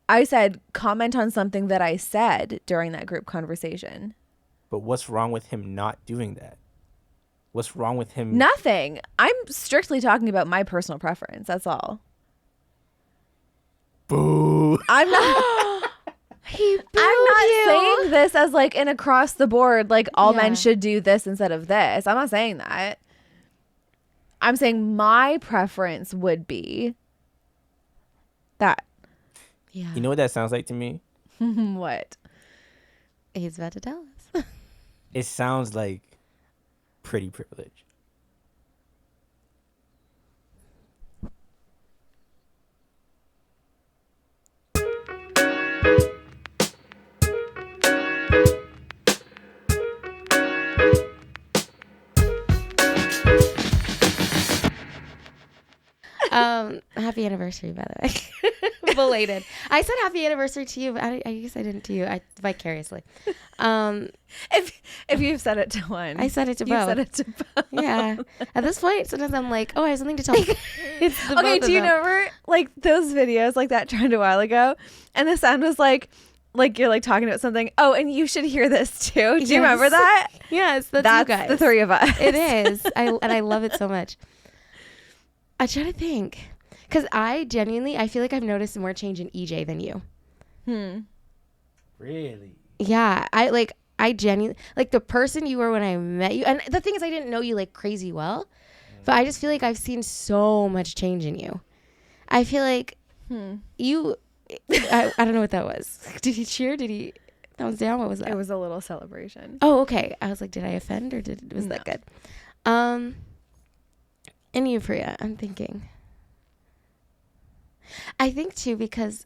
I said comment on something that I said during that group conversation. But what's wrong with him not doing that? What's wrong with him? Nothing. I'm strictly talking about my personal preference. That's all. Boo. I'm not. I'm not saying this as like an across the board, like all men should do this instead of this. I'm not saying that. I'm saying my preference would be that. Yeah. You know what that sounds like to me? What? He's about to tell us. It sounds like pretty privilege. Happy anniversary, by the way. Belated. I said happy anniversary to you, but I guess I didn't to you. Vicariously. If you've said it to one, I said it to you've both. said it to both. Yeah. At this point, sometimes I'm like, oh, I have something to tell you. It's the Okay, both do you of them. remember like those videos like that trend a while ago? And the sound was like you're like talking about something. Oh, and you should hear this too. Do you remember that? Yes, that's That's you guys. the three of us. It is. I love it so much. I try to think. Because I feel like I've noticed more change in EJ than you. Really? Yeah. I genuinely, like the person you were when I met you. And the thing is, I didn't know you like crazy well. But I just feel like I've seen so much change in you. I feel like you, I don't know what that was. Did he cheer? Did he thumbs down? What was that? It was a little celebration. Oh, okay. I was like, did I offend or was that good? And you, Priya, I'm thinking. I think too, because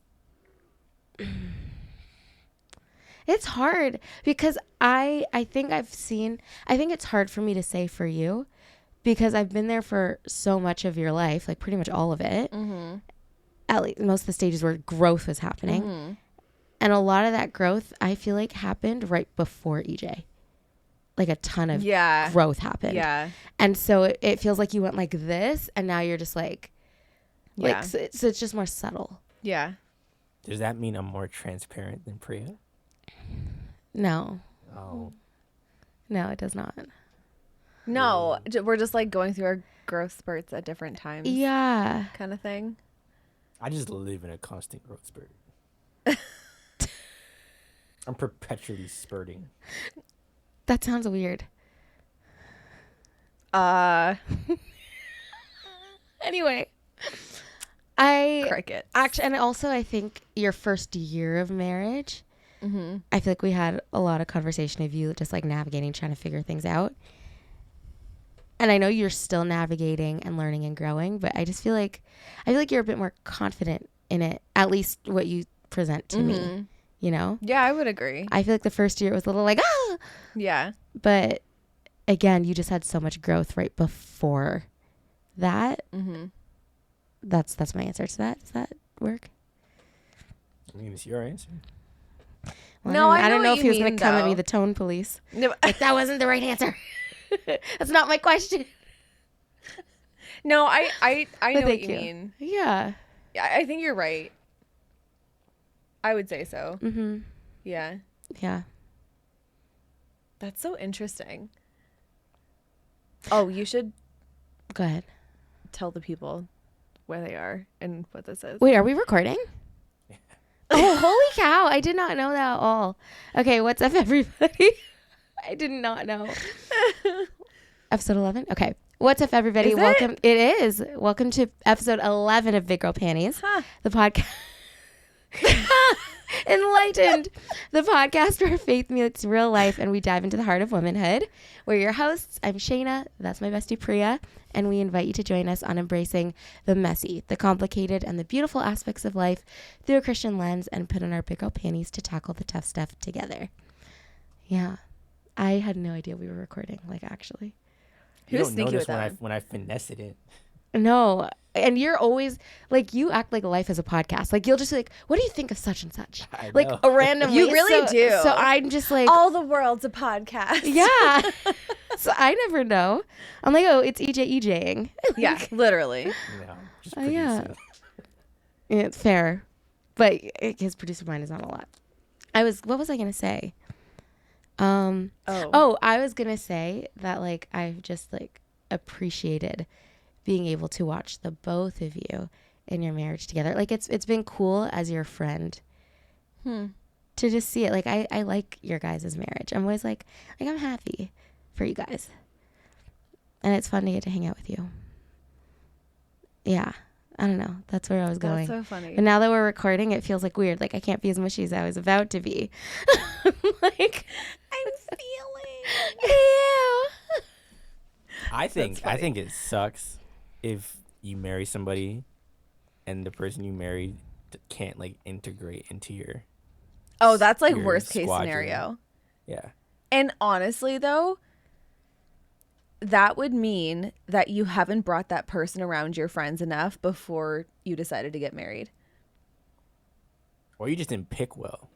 it's hard because I think it's hard for me to say for you because I've been there for so much of your life, like pretty much all of it. Mm-hmm. At least most of the stages where growth was happening. Mm-hmm. And a lot of that growth, I feel like happened right before EJ. Like a ton of growth happened. Yeah. And so it feels like you went like this and now you're just like so it's just more subtle. Yeah. Does that mean I'm more transparent than Priya? No. Oh. No, it does not. No, we're just like going through our growth spurts at different times. Yeah. Kind of thing. I just live in a constant growth spurt. I'm perpetually spurting. That sounds weird. Anyway. Crickets. Actually, and also I think your first year of marriage, I feel like we had a lot of conversation of you just like navigating, trying to figure things out. And I know you're still navigating and learning and growing, but I feel like you're a bit more confident in it, at least what you present to me, you know? Yeah, I would agree. I feel like the first year it was a little like, ah! Yeah. But again, you just had so much growth right before that. Mm-hmm. That's my answer to that. Does that work? I mean, it's your answer. Well, No, I don't know what if you he was going mean, to come at me, though. the tone police. No, Like, that wasn't the right answer. That's not my question. no, I know what Thank you mean. Yeah. I think you're right. I would say so. Mm-hmm. Yeah. Yeah. That's so interesting. Oh, you should Go ahead. tell the people where they are and what this is. Wait, are we recording? Oh, holy cow. I did not know that at all. Okay, what's up, everybody? I did not know. Episode 11? Okay. What's up, everybody? Is it? Welcome. It is. Welcome to episode 11 of Big Girl Panties. Huh. The podcast. Enlightened. The podcast where faith meets real life and we dive into the heart of womanhood. We're your hosts. I'm Shaina. That's my bestie Priya. And we invite you to join us on embracing the messy, the complicated, and the beautiful aspects of life through a Christian lens and put on our big girl panties to tackle the tough stuff together. Yeah. I had no idea we were recording, like, actually. You Who's don't sneaky notice with when that? when I finesse it in. No. And you're always, like, you act like life is a podcast. Like, you'll just be like, what do you think of such and such? I Like, know. a random You really do. So I'm just like, All the world's a podcast. yeah. So I never know. I'm like, oh, it's EJing. Yeah, literally. No, just Oh, yeah. producing. It's fair. but his producer mind is not a lot. What was I going to say? I was going to say that like I've just like appreciated being able to watch the both of you in your marriage together. Like it's been cool as your friend to just see it. Like I like your guys' marriage. I'm always like I'm happy for you guys. And it's fun to get to hang out with you. Yeah. I don't know. That's where I was going. That's so funny. And now that we're recording, it feels like weird. Like I can't be as mushy as I was about to be. Like I'm feeling you. I think it sucks if you marry somebody and the person you married can't like integrate into your. Oh, that's like your worst case squadron. scenario. Yeah. And honestly, though, that would mean that you haven't brought that person around your friends enough before you decided to get married. Or you just didn't pick well.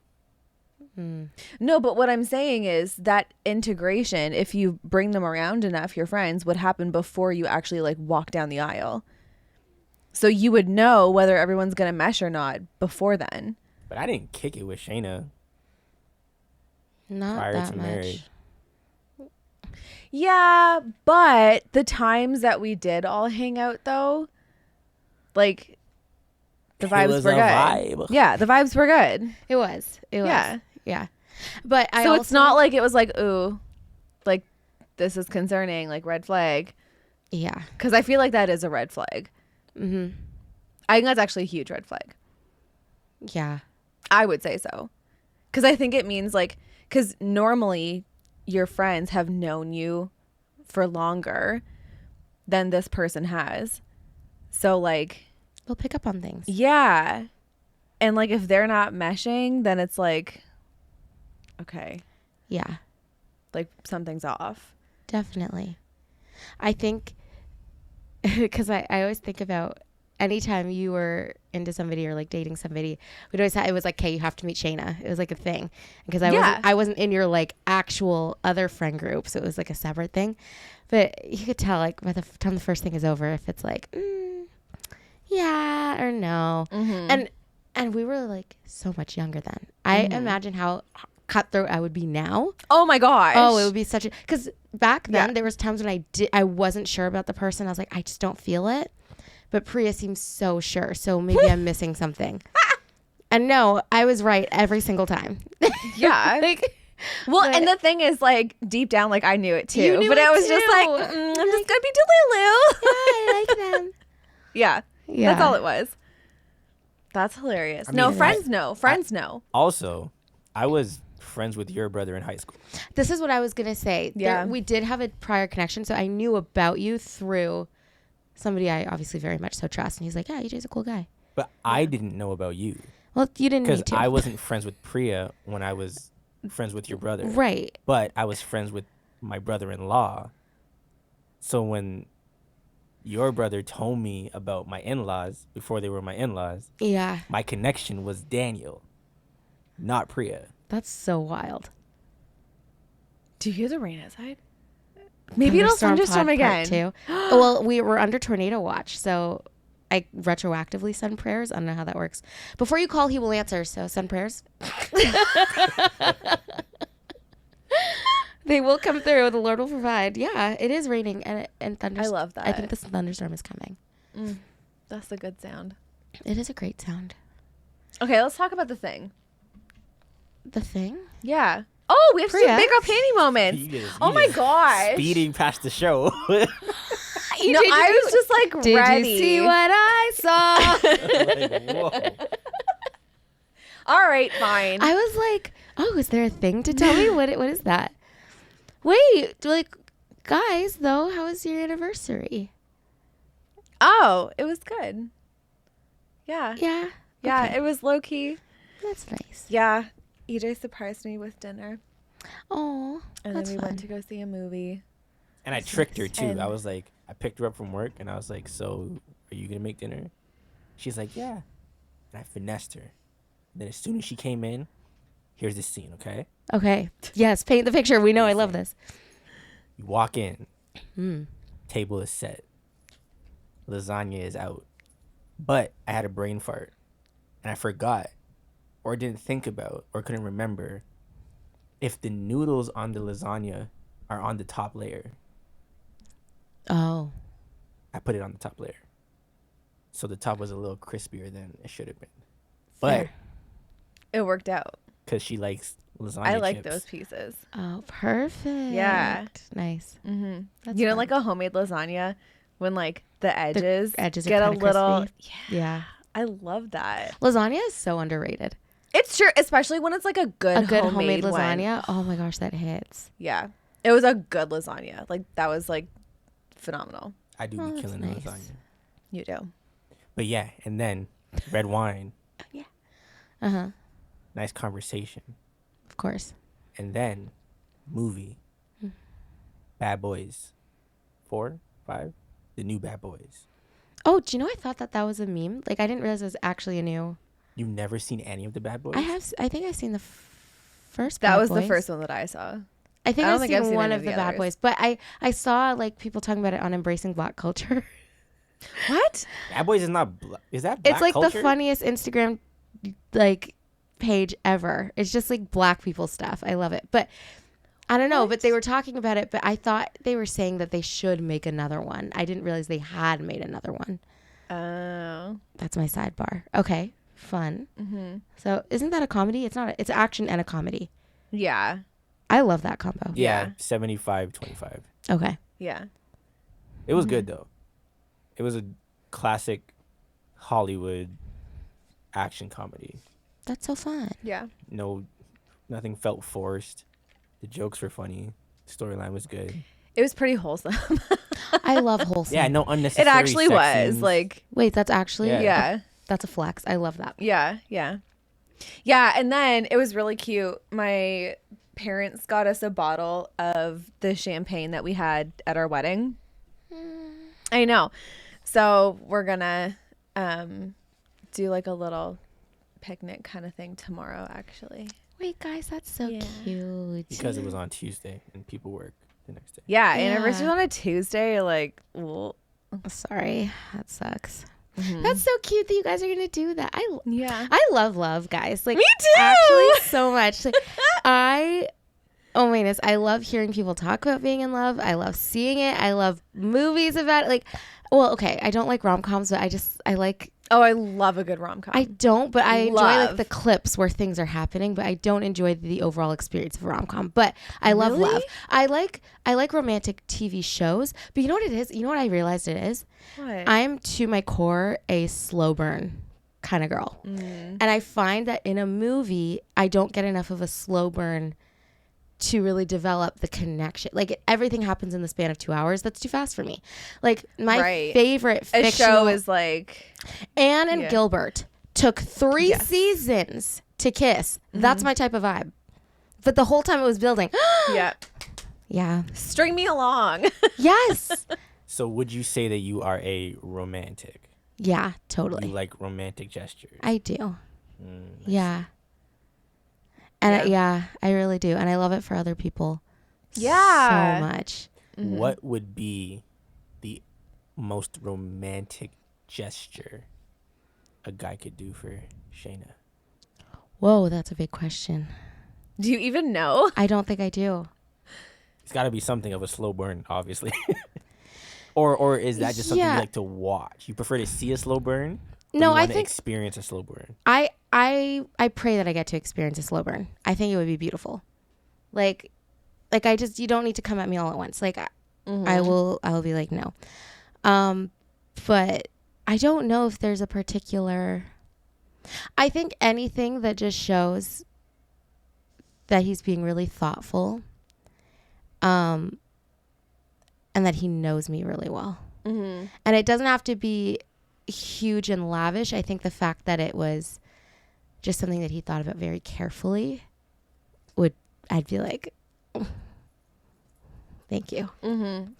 No, but what I'm saying is that integration, if you bring them around enough, your friends, would happen before you actually like walk down the aisle. So you would know whether everyone's going to mesh or not before then. But I didn't kick it with Shaina Not prior that to much. marriage. Yeah, but the times that we did all hang out, though, like the vibes was were a good. vibe. Yeah, the vibes were good. It was. Yeah. Yeah. But So it's not like it was like, ooh, like this is concerning, like red flag. Yeah. Because I feel like that is a red flag. Mm-hmm. I think that's actually a huge red flag. Yeah. I would say so. Because I think it means like, because normally your friends have known you for longer than this person has. So like, They'll pick up on things. yeah. And like if they're not meshing, then it's like, okay, Yeah. like something's off. Definitely. I think because I always think about anytime you were into somebody or like dating somebody, we'd always have, it was like, okay, you have to meet Shaina. It was like a thing because I wasn't in your like actual other friend group, so it was like a separate thing. But you could tell like by the time the first thing is over if it's like yeah or no. Mm-hmm. And we were like so much younger then. I imagine how cutthroat I would be now. Oh my gosh. Oh, it would be such a, because back then there was times when I wasn't sure about the person. I was like, I just don't feel it. But Priya seems so sure. So maybe I'm missing something. And no, I was right every single time. Yeah. Well, and the thing is, like, deep down, like, I knew it too. But I was just like, I'm just going to be Delulu. Yeah, I like them. Yeah. That's all it was. That's hilarious. I mean, no, friends know. Friends know. Also, I was friends with your brother in high school. This is what I was going to say. Yeah. We did have a prior connection. So I knew about you through somebody I obviously very much so trust. And he's like, yeah, EJ's a cool guy. But I didn't know about you. Well, you didn't Because need to. I wasn't friends with Priya when I was friends with your brother. Right. But I was friends with my brother-in-law. So when your brother told me about my in-laws before they were my in-laws, Yeah. my connection was Daniel, not Priya. That's so wild. Do you hear the rain outside? Maybe it'll thunderstorm again. Too. Well, we were under tornado watch, so I retroactively send prayers. I don't know how that works. Before you call, he will answer. So send prayers. They will come through. The Lord will provide. Yeah, it is raining and thunderstorm. I love that. I think this thunderstorm is coming. That's a good sound. It is a great sound. Okay, let's talk about the thing. The thing? Yeah. Oh, we have to do Priya? big girl panty moments. Oh my gosh. Speeding past the show. No, I was just like Did ready. you see what I saw? Like, whoa. All right, fine. I was like, oh, is there a thing to tell me? What is that? Wait, like, guys, though, how was your anniversary? Oh, it was good. Yeah. Yeah. Yeah, Okay. it was low key. That's nice. Yeah. EJ surprised me with dinner. Oh, And that's then we fun. went to go see a movie. And I tricked her too. And- I was like, I picked her up from work and I was like, so are you going to make dinner? She's like, yeah. And I finessed her. Then as soon as she came in, here's the scene, okay? Okay. Yes, paint the picture. We know I love this. You walk in, table is set, lasagna is out. But I had a brain fart and I forgot or didn't think about or couldn't remember if the noodles on the lasagna are on the top layer. Oh. I put it on the top layer. So the top was a little crispier than it should have been. But Fair. It worked out. because she likes lasagna I like chips. those pieces. Oh, perfect. Yeah. Nice. Mm-hmm. That's You know, fun. like a homemade lasagna, when like the edges, edges are get a kinda little. crispy. Yeah. I love that. Lasagna is so underrated. It's true, especially when it's like a good homemade one. lasagna. Oh my gosh, that hits. Yeah, it was a good lasagna. Like that was like phenomenal. I do Oh, be that's killing nice. the lasagna. You do. But yeah, and then red wine, Uh-huh. nice conversation. Of course. And then movie, Bad Boys 4, 5, the new Bad Boys. Oh, do you know I thought that was a meme? Like I didn't realize it was actually a new. You've never seen any of the Bad Boys? I think I've seen the first. That Bad was the Boys. first one that I saw. I think I don't I've think seen I've seen one any of of the the Bad others. Boys, but I saw like people talking about it on embracing Black culture. What? Bad Boys is not. Is that Black It's like culture? the funniest Instagram like page ever. It's just like Black people stuff. I love it. But I don't know, What? but they were talking about it, but I thought they were saying that they should make another one. I didn't realize they had made another one. Oh. That's my sidebar. Okay. Fun. Mm-hmm. So isn't that a comedy? It's not. It's action and a comedy. Yeah. I love that combo. Yeah, Yeah. 75-25. Okay. Yeah. It was good though. It was a classic Hollywood action comedy. That's so fun. Yeah. Nothing felt forced. The jokes were funny. The storyline was good. It was pretty wholesome. I love wholesome. Yeah, no unnecessary. It actually sex was scenes. like. Wait, that's actually Yeah. Yeah. That's a flex. I love that. Yeah. Yeah. Yeah. And then it was really cute. My parents got us a bottle of the champagne that we had at our wedding. I know. So we're gonna do like a little picnic kind of thing tomorrow, actually. Wait, guys, that's so Yeah. cute. because it was on Tuesday and people work the next day. Yeah, Yeah. anniversary's on a Tuesday. Like, well, Sorry, that sucks. mhm. That's so cute that you guys are gonna do that. yeah. I love guys. Like Me too. actually so much. Like, oh my goodness, I love hearing people talk about being in love. I love seeing it. I love movies about it. Like, well, okay, I don't like rom-coms, but I like. Oh, I love a good rom-com. I don't, but I enjoy like Love. the clips where things are happening, but I don't enjoy the overall experience of a rom-com. But I love Really? love. I like romantic TV shows, but you know what it is? You know what I realized it is? What? I'm to my core a slow burn kind of girl. Mm. And I find that in a movie, I don't get enough of a slow burn to really develop the connection. Like everything happens in the span of 2 hours. That's too fast for me. Like my Right. favorite A fictional show is like, Anne and Yeah. Gilbert took 3 Yes. seasons to kiss. That's my type of vibe. But the whole time it was building. yeah, Yeah. string me along. Yes. So would you say that you are a romantic? Yeah, You totally. like romantic gestures? I do. Mm, Yeah. And Yeah. I really do. And I love it for other people. Yeah. So much. Mhm. What would be the most romantic gesture a guy could do for Shaina? Whoa, that's a big question. Do you even know? I don't think I do. It's got to be something of a slow burn, obviously. or is that just something Yeah. you like to watch? You prefer to see a slow burn? Or No, you I wanna think experience a slow burn. I pray that I get to experience a slow burn. I think it would be beautiful. Like I just, you don't need to come at me all at once. Like I will be like, no. But I don't know if there's a particular, I think anything that just shows that he's being really thoughtful, and that he knows me really well. Mm-hmm. And it doesn't have to be huge and lavish. I think the fact that it was just something that he thought about very carefully I'd be like, thank you. Mm-hmm.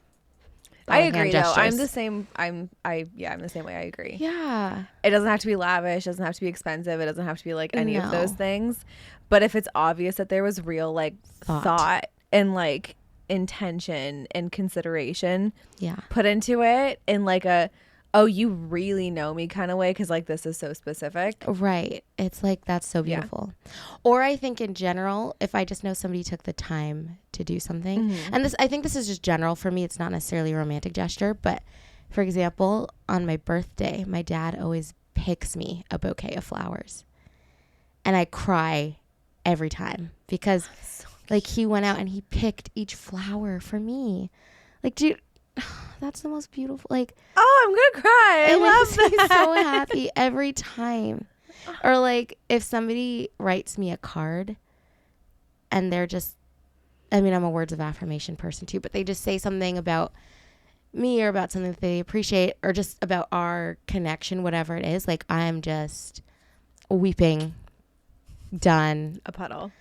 Bowing I hand agree though. I'm gestures. the same. I'm the same way. I agree. Yeah. It doesn't have to be lavish. It doesn't have to be expensive. It doesn't have to be like any of those No. things. But if it's obvious that there was real like thought and like intention and consideration Yeah. put into it in like a oh, you really know me kind of way, because like this is so specific. Right. It's like, that's so beautiful. Or I think in general, if I just know somebody took the time to do something, and I think this is just general for me, it's not necessarily a romantic gesture, but for example, on my birthday, my dad always picks me a bouquet of flowers, and I cry every time because like he went out and he picked each flower for me. Like, dude, that's the most beautiful, like, Oh, I'm gonna cry. I love makes me that. so happy every time. Or like if somebody writes me a card and they're just, I mean, I'm a words of affirmation person too, but they just say something about me or about something that they appreciate or just about our connection, whatever it is, like I'm just weeping. Done. A puddle.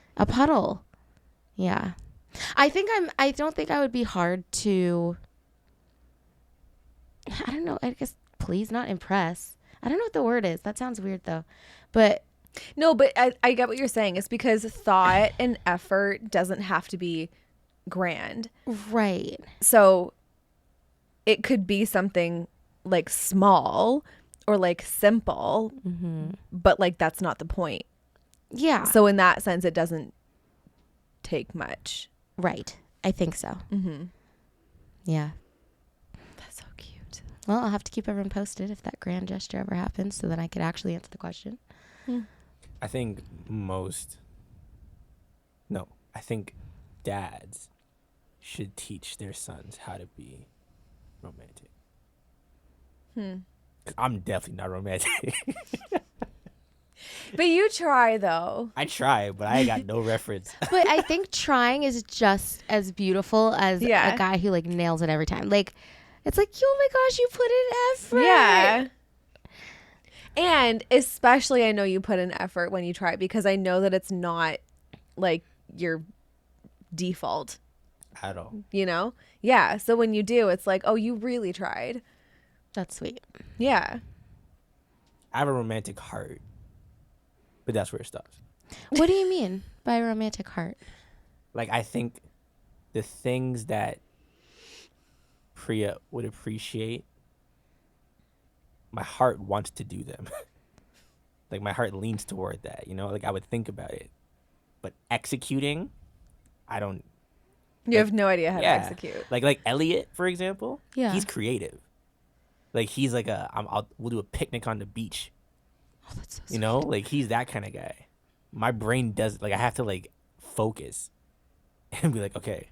Yeah. I don't think I would be hard to, I don't know, I guess please, not impress. I don't know what the word is. That sounds weird though. But no, but I get what you're saying. It's because thought and effort doesn't have to be grand. right. So it could be something like small or like simple, but like that's not the point. Yeah. So in that sense, it doesn't take much. Right. I think so. Yeah. That's so cute. Well, I'll have to keep everyone posted if that grand gesture ever happens so then I could actually answer the question. I think I think dads should teach their sons how to be romantic. 'Cause I'm definitely not romantic. But you try though. I try, but I got no reference. But I think trying is just as beautiful as a guy who like nails it every time. Like, it's like, oh my gosh, you put in effort. Yeah. And especially I know you put in effort when you try, because I know that it's not like your default At all. you know? Yeah. So when you do, it's like, oh, you really tried. That's sweet. Yeah. I have a romantic heart, but that's where it stops. What do you mean by romantic heart? Like, I think the things that Priya would appreciate, my heart wants to do them. Like, my heart leans toward that, you know? Like, I would think about it. But executing, I don't. You have no idea how to execute. Like Elliot, for example. Yeah. He's creative. Like, he's like we'll do a picnic on the beach. Oh, that's so sweet. You know? Like, he's that kind of guy. My brain does, like, I have to, like, focus and be like, okay,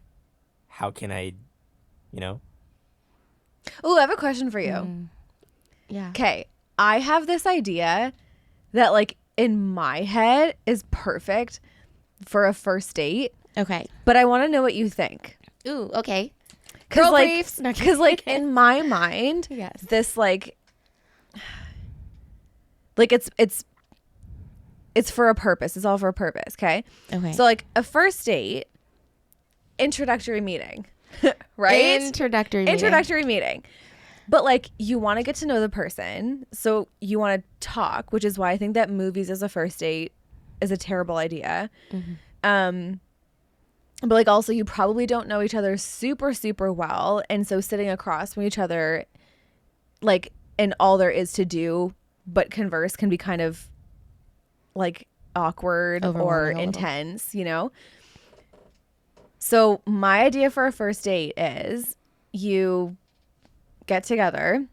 how can I, you know? Oh, I have a question for you. Yeah. Okay. I have this idea that, like, in my head is perfect for a first date, Okay. but I want to know what you think. Ooh, okay. Because, Girl like, briefs. No, because, like, in my mind, Yes. this, like it's for a purpose. It's all for a purpose. Okay. Okay. So, like, a first date, introductory meeting, right? Introductory meeting. But, like, you want to get to know the person. So you want to talk, which is why I think that movies as a first date is a terrible idea. But, like, also you probably don't know each other super, super well. And so sitting across from each other, like, and all there is to do but converse can be kind of, like, awkward or Overwhelming a little. intense, you know? So my idea for a first date is you get together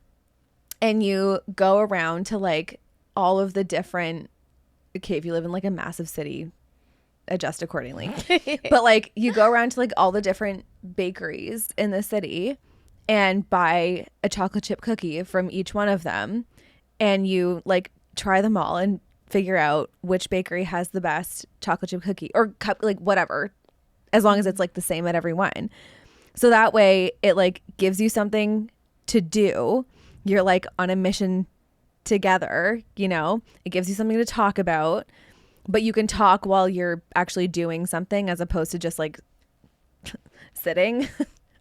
and you go around to, like, all of the different, okay, if you live in, like, a massive city, adjust accordingly. But, like, you go around to, like, all the different bakeries in the city and buy a chocolate chip cookie from each one of them, and you, like, try them all and figure out which bakery has the best chocolate chip cookie or cup, like, whatever, as long as it's, like, the same at every one. So that way it, like, gives you something to do. You're, like, on a mission together, you know? It gives you something to talk about, but you can talk while you're actually doing something as opposed to just, like, sitting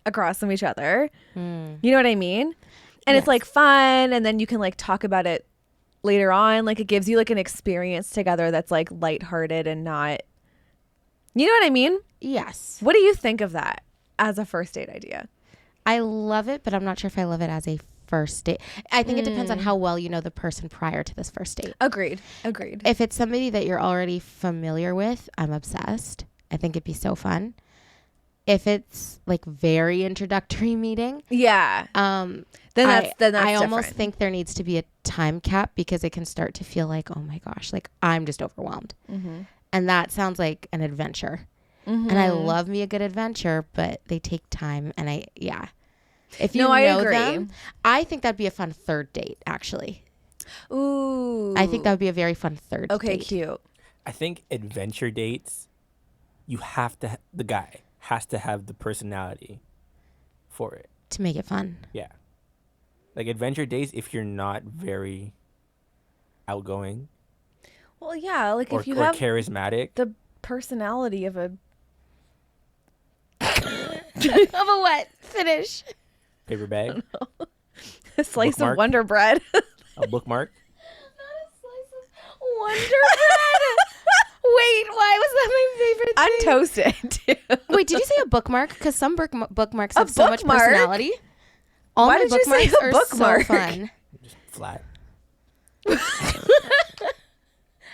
across from each other. You know what I mean? And Yes. it's, like, fun, and then you can, like, talk about it later on. Like, it gives you, like, an experience together that's, like, lighthearted and not, you know what I mean? Yes. What do you think of that as a first date idea? I love it, but I'm not sure if I love it as a first date. I think it depends on how well you know the person prior to this first date. Agreed. If it's somebody that you're already familiar with, I'm obsessed. I think it'd be so fun. If it's like very introductory meeting, yeah, then that's I almost different. think there needs to be a time cap because it can start to feel like, oh my gosh, like I'm just overwhelmed. And that sounds like an adventure. And I love me a good adventure, but they take time. And if you know agree. them, I think that'd be a fun third date, actually. Ooh, I think that would be a very fun third date. Okay, cute. I think adventure dates, the guy has to have the personality for it. To make it fun. Yeah. Like adventure dates, if you're not very outgoing. Well, yeah, like or, if you or have charismatic. the personality of a Of a what? Finish. Paper bag. a slice Bookmark? of Wonder Bread. A bookmark. Not a slice of Wonder Bread. Wait, why was that my favorite thing? Untoasted, too. Wait, did you say a bookmark? Because some bookmarks A have so much bookmark? personality. All Why my did you say bookmarks a are bookmark? so fun. Just flat.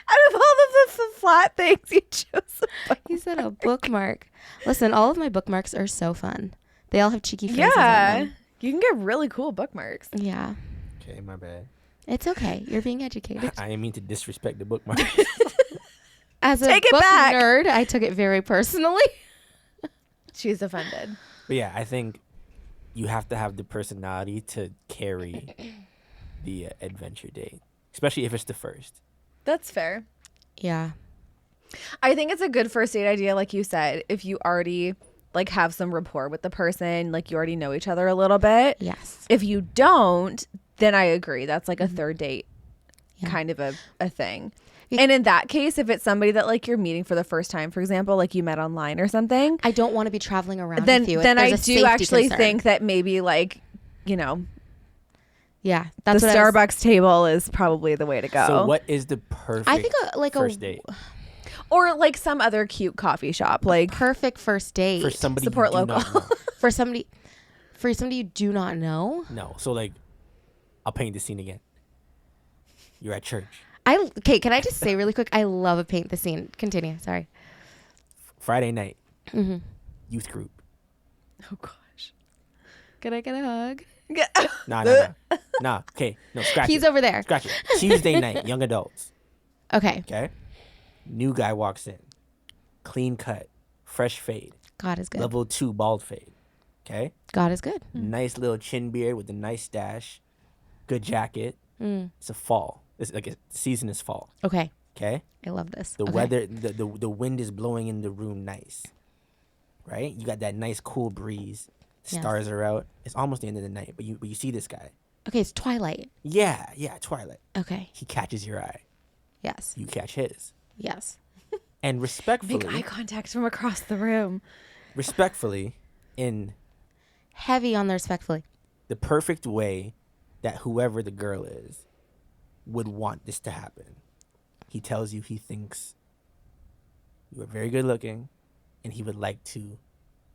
Out of all of the flat things, you chose a book. He said a bookmark. Listen, all of my bookmarks are so fun. They all have cheeky phrases on Yeah, them. you can get really cool bookmarks. Yeah. Okay, my bad. It's okay. You're being educated. I didn't mean to disrespect the bookmark. As a Take it book back. nerd, I took it very personally. She's offended. But yeah, I think you have to have the personality to carry the adventure date, especially if it's the first. That's fair. Yeah. I think it's a good first date idea, like you said, if you already like have some rapport with the person, like you already know each other a little bit. Yes. If you don't, then I agree. That's like a third date Yeah. kind of a thing. And in that case, if it's somebody that like you're meeting for the first time, for example, like you met online or something, I don't want to be traveling around then with you. then There's I a do safety actually concern. think that maybe like, you know, Yeah, that's the what I was- Starbucks table is probably the way to go. So what is the perfect I think first date Or like some other cute coffee shop, like perfect first date for somebody Support you do local. not know? for somebody you do not know. No. So like, I'll paint the scene again. You're at church. Okay, can I just say really quick? I love a paint the scene. Continue. Sorry. Friday night. Mm-hmm. Youth group. oh gosh. Can I get a hug? Nah. Okay. No, scratch He's it. over there. Scratch it. Tuesday night, young adults. Okay. Okay. New guy walks in. Clean cut. Fresh fade. God is good. Level 2 bald fade. Okay. God is good. Nice little chin beard with a nice stash. Good jacket. Mm. It's a fall. It's like the season is fall. Okay. Okay. I love this. The Okay. weather, the wind is blowing in the room nice. Right? You got that nice cool breeze. Yes. Stars are out. It's almost the end of the night, but you see this guy. Okay, it's Twilight. Yeah, Twilight. Okay. He catches your eye. Yes. You catch his. Yes. And respectfully, Make eye contact from across the room. in Heavy on the respectfully. the perfect way that whoever the girl is would want this to happen. He tells you he thinks you are very good looking and he would like to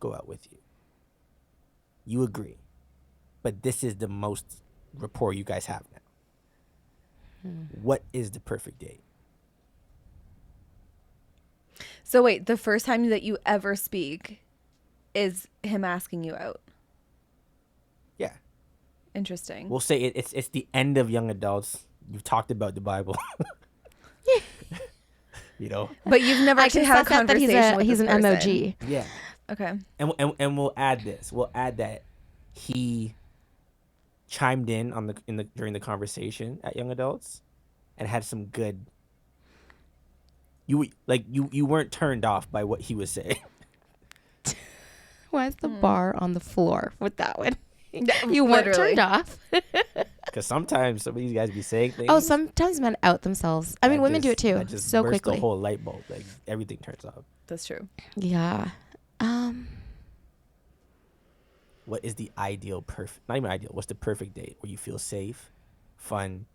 go out with you. You agree. But this is the most rapport you guys have now. What is the perfect date? So wait, the first time that you ever speak is him asking you out. Yeah. Interesting. We'll say it's the end of young adults. You've talked about the Bible. You know? But you've never I actually can had a suss out that conversation with he's this an person. MOG. Yeah. Okay. And we'll add this. We'll add that he chimed in on during the conversation at young adults and had some good. You weren't turned off by what he was saying. Why is the bar on the floor with that one? You weren't Literally. turned off. Because sometimes some of these guys be saying things. Oh, sometimes men out themselves. I mean, that women do it just- too. that just So burst quickly. the whole light bulb. Like everything turns off. That's true. Yeah. What is the ideal perfect? Not even ideal. What's the perfect date where you feel safe, fun,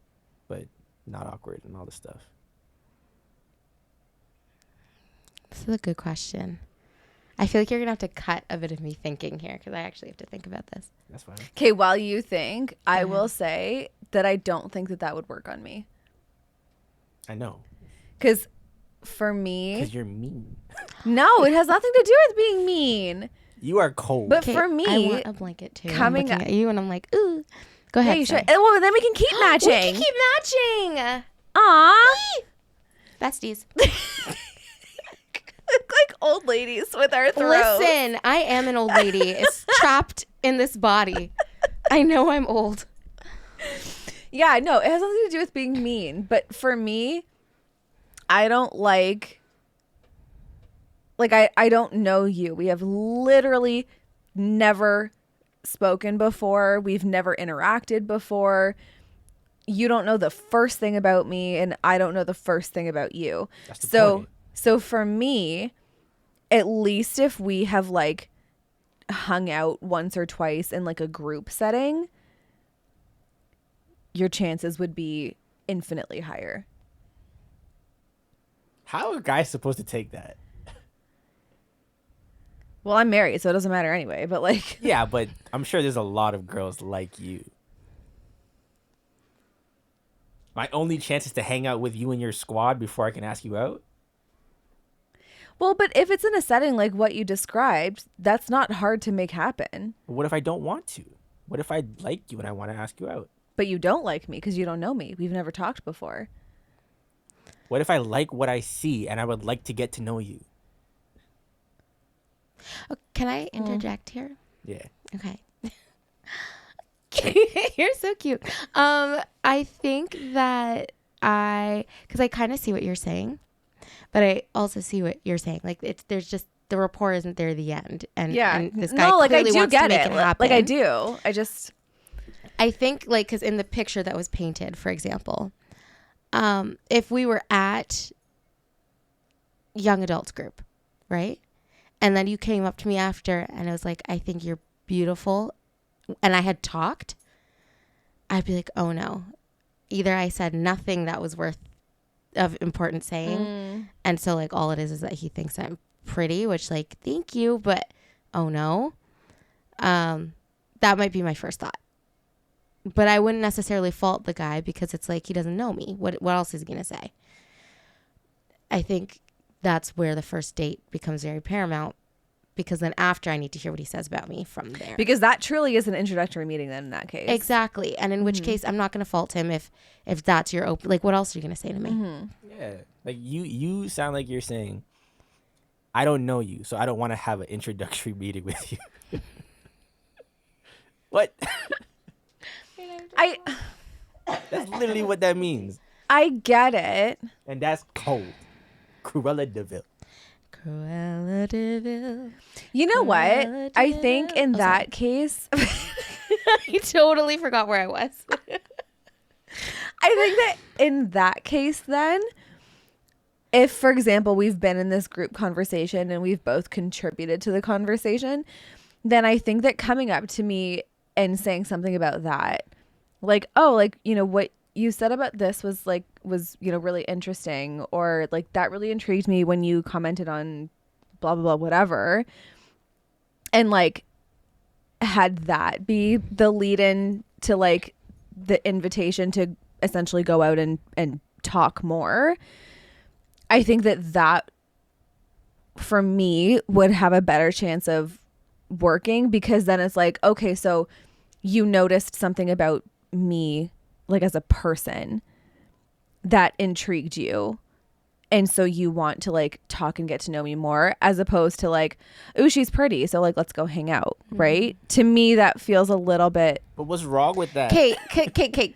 but not awkward and all this stuff? This is a good question. I feel like you're going to have to cut a bit of me thinking here because I actually have to think about this. That's fine. Okay, while you think, I will say that I don't think that would work on me. I know. Because for me... Because you're mean. No, it has nothing to do with being mean. You are cold. But for me... I want a blanket too. Coming I'm looking at you and I'm like, ooh. Go ahead. Yeah, you should. Well, then we can keep matching. We can keep matching. Aww. Besties. Like old ladies with our throats. Listen, I am an old lady. It's trapped in this body. I know I'm old. Yeah, no, it has nothing to do with being mean. But for me, I don't like I don't know you. We have literally never spoken before. We've never interacted before. You don't know the first thing about me, and I don't know the first thing about you. That's the point. So for me, at least if we have like hung out once or twice in like a group setting, your chances would be infinitely higher. How are guys supposed to take that? Well, I'm married, so it doesn't matter anyway, but like... Yeah, but I'm sure there's a lot of girls like you. My only chance is to hang out with you and your squad before I can ask you out? Well, but if it's in a setting like what you described, that's not hard to make happen. What if I don't want to? What if I like you and I want to ask you out? But you don't like me because you don't know me. We've never talked before. What if I like what I see and I would like to get to know you? Oh, can I interject here? Yeah. Okay. You're so cute. I think that because I kind of see what you're saying, but I also see what you're saying. Like there's just the rapport isn't there at the end, and this guy clearly wants to make it happen. Like I do. I think like because in the picture that was painted, for example, if we were at young adults group, right, and then you came up to me after, and I was like, I think you're beautiful, and I had talked, I'd be like, oh no, either I said nothing that was worth of important saying, and so like all it is that he thinks I'm pretty, which like thank you, but oh no, that might be my first thought. But I wouldn't necessarily fault the guy because it's like he doesn't know me. What else is he gonna say? I think that's where the first date becomes very paramount, because then after I need to hear what he says about me from there. Because that truly is an introductory meeting then in that case. Exactly. And in which case I'm not going to fault him if that's your open, like what else are you going to say to me? Mm-hmm. Yeah. Like you sound like you're saying, I don't know you, so I don't want to have an introductory meeting with you. What? That's literally what that means. I get it. And that's cold. Cruella de Vil. Cruella de Vil. You know what? I think in that case... I totally forgot where I was. I think that in that case then, if, for example, we've been in this group conversation and we've both contributed to the conversation, then I think that coming up to me and saying something about that, like, oh, like, you know, what you said about this was, you know, really interesting, or like that really intrigued me when you commented on blah, blah, blah, whatever. And like had that be the lead in to like the invitation to essentially go out and talk more. I think that for me would have a better chance of working, because then it's like, okay, so you noticed something about me, like as a person, that intrigued you, and so you want to like talk and get to know me more, as opposed to like, ooh, she's pretty, so like let's go hang out. Right? To me that feels a little bit... But what's wrong with that? Okay,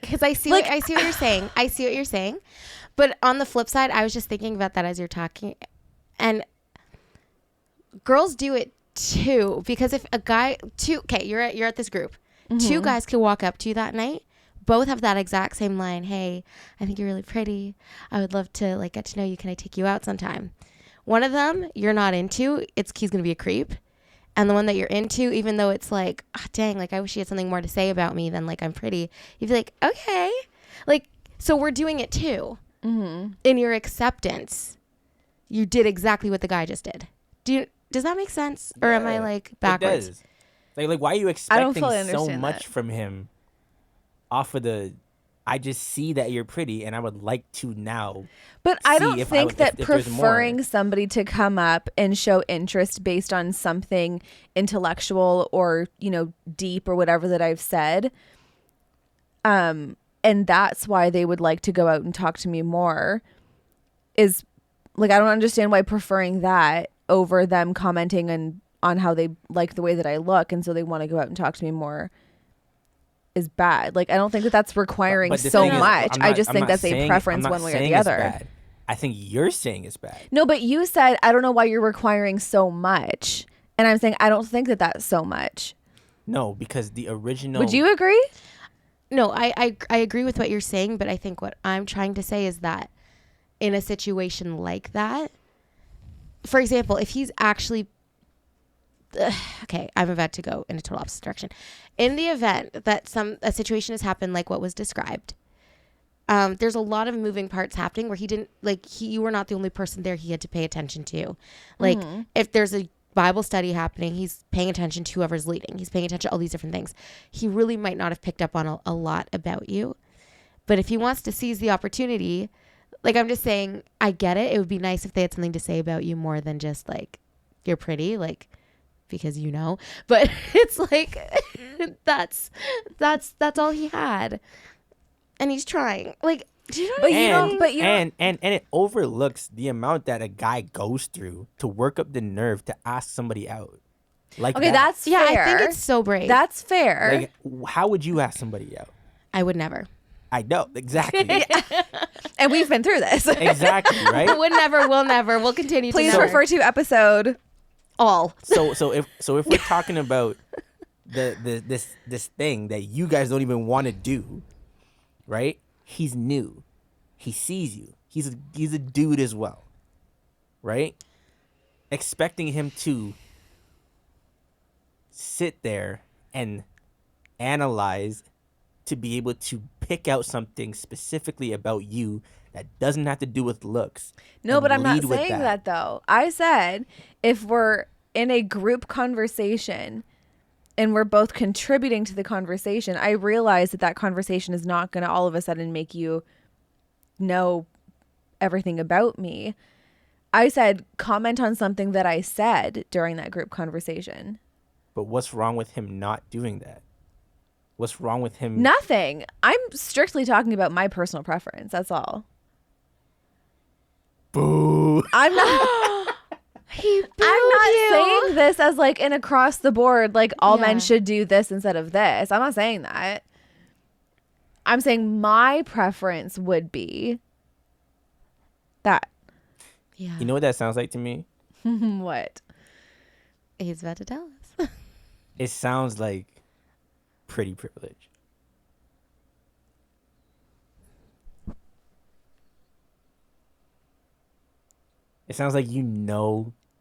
because I see what you're saying. I see what you're saying. But on the flip side, I was just thinking about that as you're talking, and girls do it too, because if a guy you're at this group, two guys could walk up to you that night, both have that exact same line, hey, I think you're really pretty, I would love to like get to know you, can I take you out sometime? One of them you're not into, he's gonna be a creep, and the one that you're into, even though it's like, oh, dang, like I wish he had something more to say about me than like I'm pretty, you'd be like, okay, like, so we're doing it too. In your acceptance, you did exactly what the guy just did. Does that make sense? Or am I like backwards? It does. Like why are you I don't expecting fully so understand much that. from him off of the I just see that you're pretty and I would like to now. But I don't if think that if there's more. preferring somebody to come up and show interest based on something intellectual or, deep or whatever that I've said. And that's why they would like to go out and talk to me more is like, I don't understand why preferring that over them commenting on how they like the way that I look. And so they want to go out and talk to me more is bad. Like, I don't think that that's requiring But the so thing is, much. I'm I not- just I'm think not that's a saying- preference I'm not one way or saying the it's other. bad. I think you're saying it's bad. No, but you said, I don't know why you're requiring so much. And I'm saying, I don't think that that's so much. No, because the original. Would you agree? No, I agree with what you're saying, but I think what I'm trying to say is that in a situation like that, for example, if he's actually okay, I'm about to go in a total opposite direction. In the event that a situation has happened like what was described, there's a lot of moving parts happening where he didn't you were not the only person there he had to pay attention to. Like if there's a Bible study happening, he's paying attention to whoever's leading. He's paying attention to all these different things. He really might not have picked up on a lot about you. But if he wants to seize the opportunity, like I'm just saying, I get it. It would be nice if they had something to say about you more than just like, you're pretty, like, because but it's like, that's all he had. And he's trying. Like, do you know what I mean? And it overlooks the amount that a guy goes through to work up the nerve to ask somebody out. Like Okay, that's fair. I think it's so brave. That's fair. Like, how would you ask somebody out? I would never. I know, exactly. And we've been through this. Exactly, right? Would never, will never. We'll continue Please to refer to episode all. So if we're talking about this thing that you guys don't even want to do, right? He's new. He sees you. He's a dude as well. Right? Expecting him to sit there and analyze to be able to pick out something specifically about you that doesn't have to do with looks. No, but I'm not lead with saying that though. I said if we're in a group conversation and we're both contributing to the conversation, I realize that conversation is not going to all of a sudden make you know everything about me. I said comment on something that I said during that group conversation. But what's wrong with him not doing that? What's wrong with him? Nothing. I'm strictly talking about my personal preference. That's all. Boo. I'm not. I'm not saying this as like an across the board, like all men should do this instead of this. I'm not saying that. I'm saying my preference would be that. Yeah. You know what that sounds like to me? What? He's about to tell us. It sounds like pretty privilege. It sounds like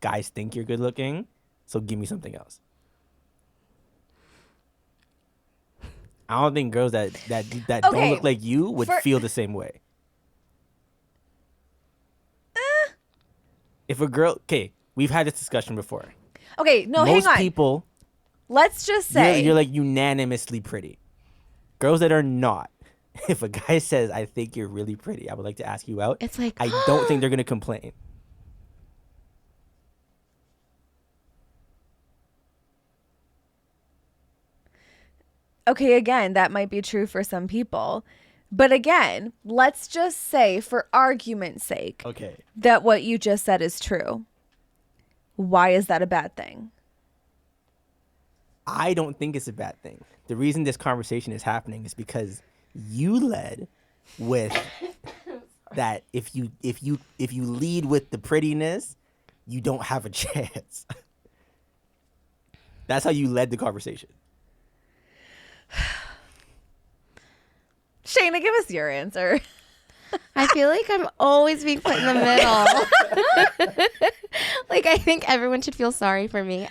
guys think you're good looking, so give me something else. I don't think girls that don't look like you would feel the same way. If a girl, okay, we've had this discussion before. Okay, no, Most hang on. people, let's just say you're like unanimously pretty. Girls that are not, if a guy says, "I think you're really pretty, I would like to ask you out," It's like, I don't think they're gonna complain. okay, again, that might be true for some people. But again, let's just say, for argument's sake, that what you just said is true. Why is that a bad thing? I don't think it's a bad thing. The reason this conversation is happening is because you led with that if you lead with the prettiness, you don't have a chance. That's how you led the conversation. Shaina, give us your answer. I feel like I'm always being put in the middle. Like, I think everyone should feel sorry for me.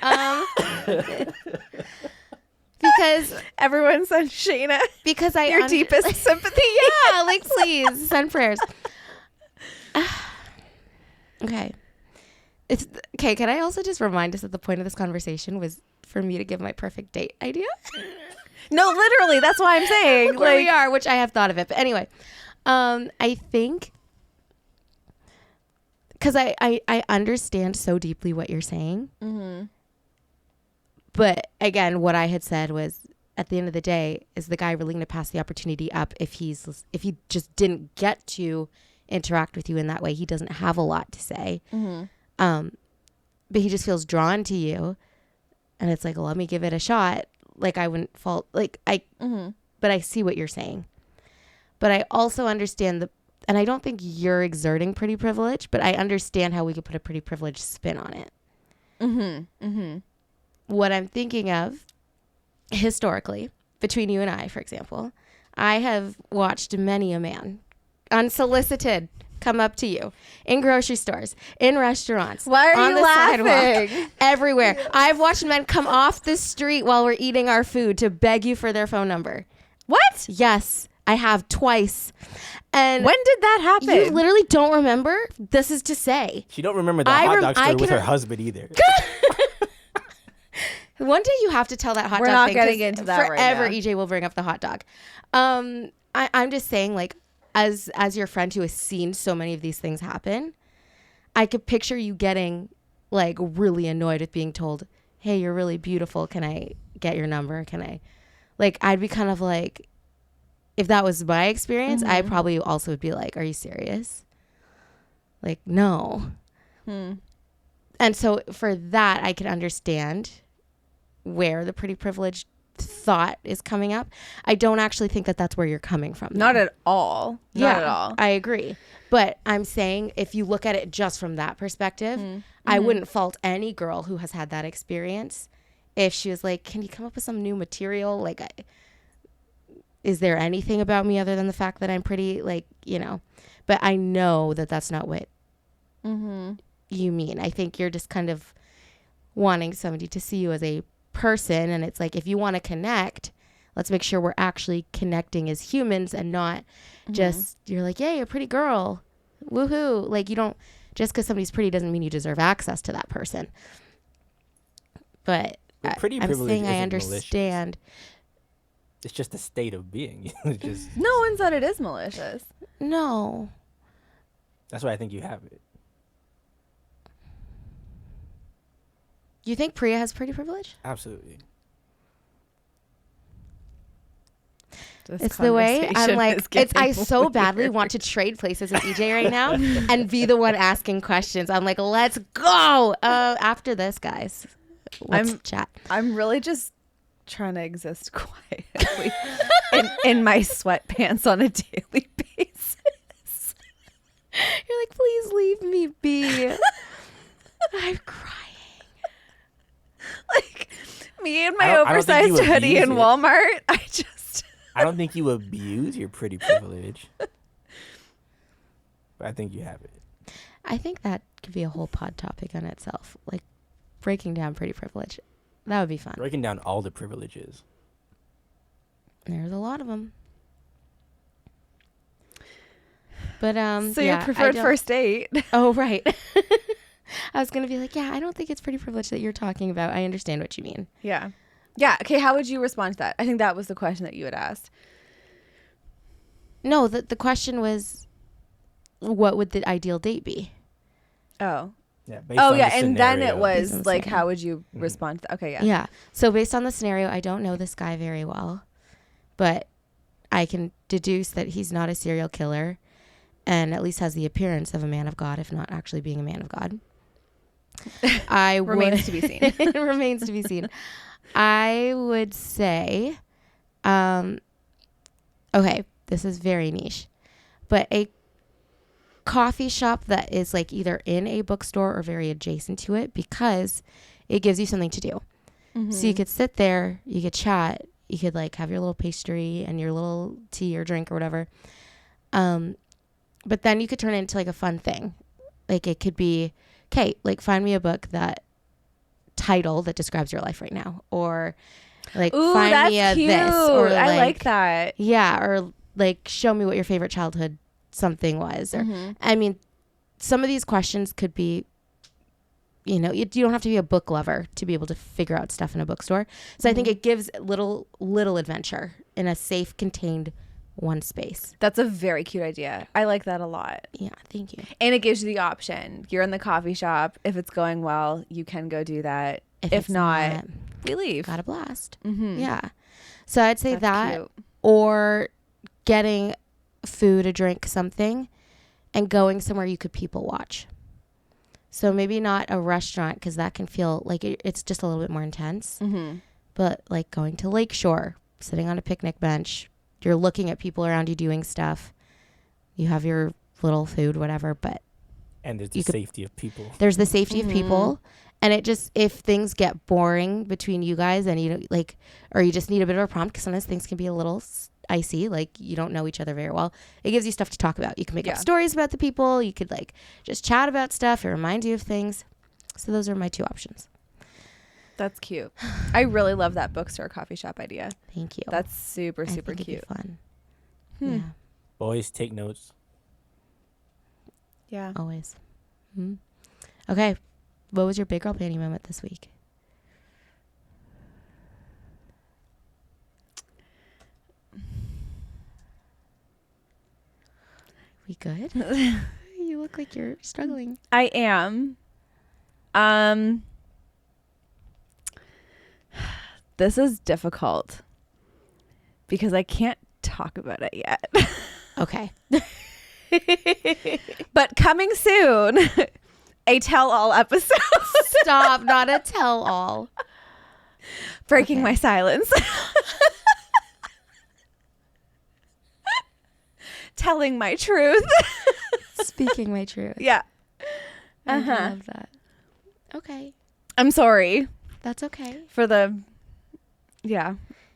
Because everyone send Shaina because I your deepest sympathy. Yeah, like please send prayers. Okay. It's okay. Can I also just remind us that the point of this conversation was for me to give my perfect date idea? No, literally, that's why I'm saying. Look where we are, which I have thought of it. But anyway, I think because I understand so deeply what you're saying. Mm-hmm. But again, what I had said was, at the end of the day, is the guy really going to pass the opportunity up if he just didn't get to interact with you in that way? He doesn't have a lot to say. Mm-hmm. But he just feels drawn to you, and it's like, well, let me give it a shot. Like, I wouldn't fault, like, but I see what you're saying. But I also understand and I don't think you're exerting pretty privilege, but I understand how we could put a pretty privileged spin on it. Mm-hmm. Mm-hmm. What I'm thinking of, historically, between you and I, for example, I have watched many a man, unsolicited, come up to you in grocery stores, in restaurants, why are on you the laughing? sidewalk, everywhere. I've watched men come off the street while we're eating our food to beg you for their phone number. What? Yes, I have twice. And when did that happen? You literally don't remember? This is to say. She don't remember the hot dog story with her husband either. One day you have to tell that hot We're dog not thing. getting into that forever, right now. EJ will bring up the hot dog. I'm just saying, like, as your friend who has seen so many of these things happen, I could picture you getting, like, really annoyed with being told, hey, you're really beautiful. Can I get your number? Can I? Like, I'd be kind of like, if that was my experience, I probably also would be like, are you serious? Like, no. And so for that, I can understand where the pretty privileged thought is coming up. I don't actually think that that's where you're coming from. Not at all. Not at all. I agree. But I'm saying if you look at it just from that perspective, I wouldn't fault any girl who has had that experience if she was like, can you come up with some new material? Like, is there anything about me other than the fact that I'm pretty? Like, you know. But I know that that's not what you mean. I think you're just kind of wanting somebody to see you as a person, and it's like, if you want to connect, let's make sure we're actually connecting as humans and not just, you're like, yay, a pretty girl, woohoo. Like, you don't, just because somebody's pretty doesn't mean you deserve access to that person. But pretty I'm privilege saying I isn't understand. Malicious. It's just a state of being. It's just, no one said it is malicious. No. That's why I think you have it. You think Priya has pretty privilege? Absolutely. It's the way I'm like, I so badly want to trade places with EJ right now and be the one asking questions. I'm like, let's go. After this, guys, let's chat. I'm really just trying to exist quietly in my sweatpants on a daily basis. You're like, please leave me be. I'm crying. Like, me and my oversized hoodie in Walmart, I don't think you abuse your pretty privilege. But I think you have it. I think that could be a whole pod topic on itself. Like, breaking down pretty privilege. That would be fun. Breaking down all the privileges. There's a lot of them. But, so your preferred first date. Oh, right. I was going to be like, yeah, I don't think it's pretty privilege that you're talking about. I understand what you mean. Yeah. Yeah. Okay. How would you respond to that? I think that was the question that you had asked. No, the question was, what would the ideal date be? Oh. Yeah. And then it was like, how would you respond to that? Okay. Yeah. Yeah. So based on the scenario, I don't know this guy very well, but I can deduce that he's not a serial killer and at least has the appearance of a man of God, if not actually being a man of God. Remains to be seen. It remains to be seen. I would say, okay, this is very niche, but a coffee shop that is like either in a bookstore or very adjacent to it, because it gives you something to do. So you could sit there, you could chat, you could like have your little pastry and your little tea or drink or whatever. But then you could turn it into like a fun thing. Like it could be, okay, like find me a book that describes your life right now, or like find me a cute. this, or I like that. Yeah, or like show me what your favorite childhood something was. Or I mean, some of these questions could be you know, you don't have to be a book lover to be able to figure out stuff in a bookstore. So I think it gives little adventure in a safe, contained one space. That's a very cute idea. I like that a lot. Yeah, thank you. And it gives you the option. You're in the coffee shop. If it's going well, you can go do that. If it's not, we leave. Got a blast. Mm-hmm. Yeah. So I'd say That's that cute. or getting food, a drink, something, and going somewhere you could people watch. So maybe not a restaurant because that can feel like it's just a little bit more intense. Mm-hmm. But like going to Lakeshore, sitting on a picnic bench, you're looking at people around you doing stuff. You have your little food, whatever, but And there's the safety of people. there's the safety of people. And it just, if things get boring between you guys and you know, like, or you just need a bit of a prompt because sometimes things can be a little icy, like you don't know each other very well. It gives you stuff to talk about. You can make up stories about the people. You could like just chat about stuff. It reminds you of things. So those are my two options. That's cute. I really love that bookstore coffee shop idea. Thank you. That's super, super it'd cute. be fun. Hmm. Yeah, Boys, take notes. Yeah. always. Okay. What was your big girl panty moment this week? We good? You look like you're struggling. I am. This is difficult because I can't talk about it yet. Okay. But coming soon, a tell-all episode. Stop, not a tell-all. Breaking my silence. Telling my truth. Speaking my truth. Yeah. I love that. Okay. I'm sorry That's okay. for the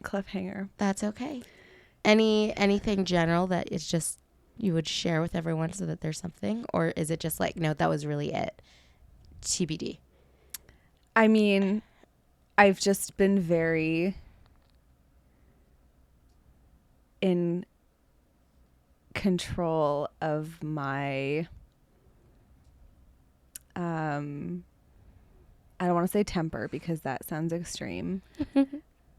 cliffhanger. That's okay. Anything general that it's just you would share with everyone so that there's something? Or is it just like, no, that was really it? TBD. I mean, I've just been very in control of my I don't want to say temper because that sounds extreme.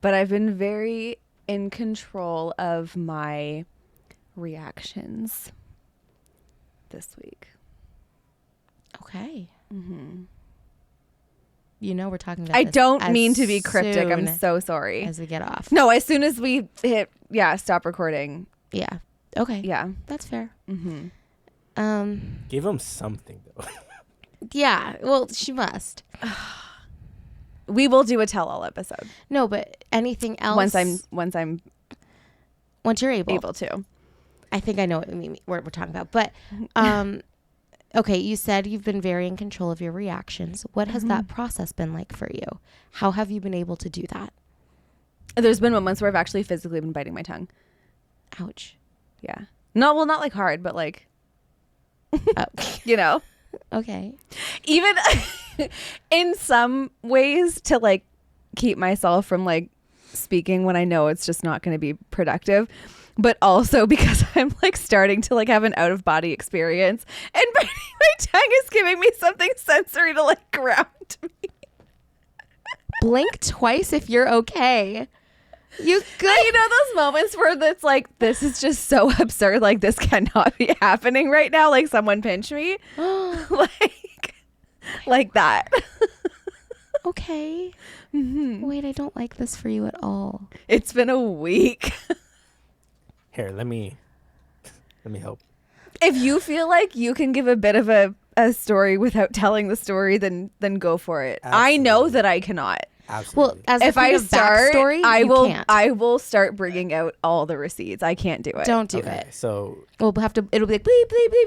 But I've been very in control of my reactions this week. Okay. Mm-hmm. You know we're talking about I this don't as mean to be cryptic. I'm soon so sorry. as we get off. No, as soon as we hit, stop recording. Yeah. Okay. Yeah. That's fair. Mm-hmm. Give them something, though. Yeah. Well, she must. We will do a tell-all episode No, but anything else? once I'm once you're able. able to. I think I know what we're talking about. But okay, you said you've been very in control of your reactions. What has that process been like for you? How have you been able to do that? There's been moments where I've actually physically been biting my tongue. Ouch. Yeah. No, well, not like hard, but like, Oh. you know, Okay. even in some ways to like keep myself from like speaking when I know it's just not going to be productive, but also because I'm like starting to like have an out of body experience and biting my tongue is giving me something sensory to like ground me. Blink twice if you're okay. You good? You know those moments where it's like, this is just so absurd. Like this cannot be happening right now. Like someone pinch me. like that. Okay. Wait, I don't like this for you at all. It's been a week. Here, let me help. If you feel like you can give a bit of a story without telling the story, then go for it. I know Absolutely. that I cannot. Absolutely. Well, as If I start, backstory, I you will. can't. I will start bringing out all the receipts. I can't do it. Don't do okay, it. so We'll have to. It'll be like bleep bleep bleep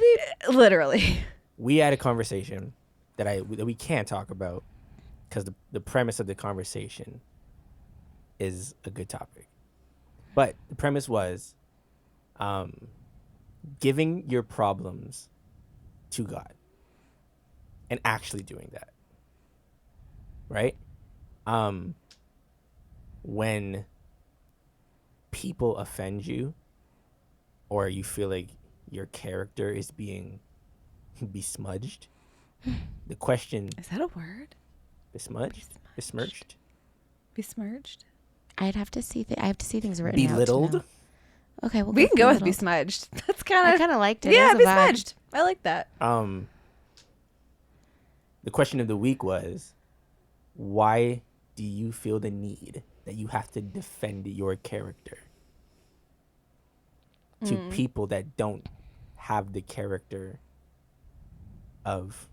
bleep. Literally. we had a conversation that we can't talk about because the premise of the conversation is a good topic. But the premise was giving your problems to God and actually doing that. Right? When people offend you or you feel like your character is being besmudged, The question, Is that a word? besmirched, Besmirched? I have to see things written out to belittled. know. Okay, We can go with belittled. besmudged. That's I kind of. kind of liked it. Yeah, It was a vibe. besmudged. I like that. The question of the week was, why do you feel the need that you have to defend your character to people that don't have the character of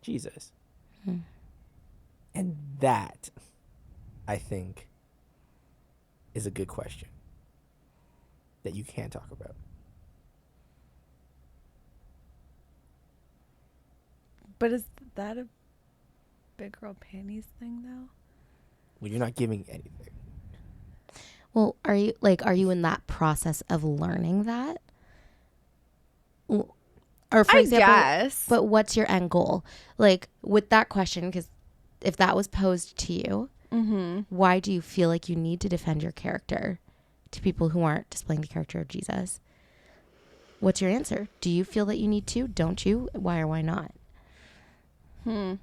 Jesus? And that, I think, is a good question that you can talk about. But is that a big girl panties thing, though? Well, you're not giving anything. Well, are you in that process of learning that? Or for example, guess. but what's your end goal? Like with that question, because if that was posed to you, why do you feel like you need to defend your character to people who aren't displaying the character of Jesus? What's your answer? Do you feel that you need to? Don't you? Why or why not? I'm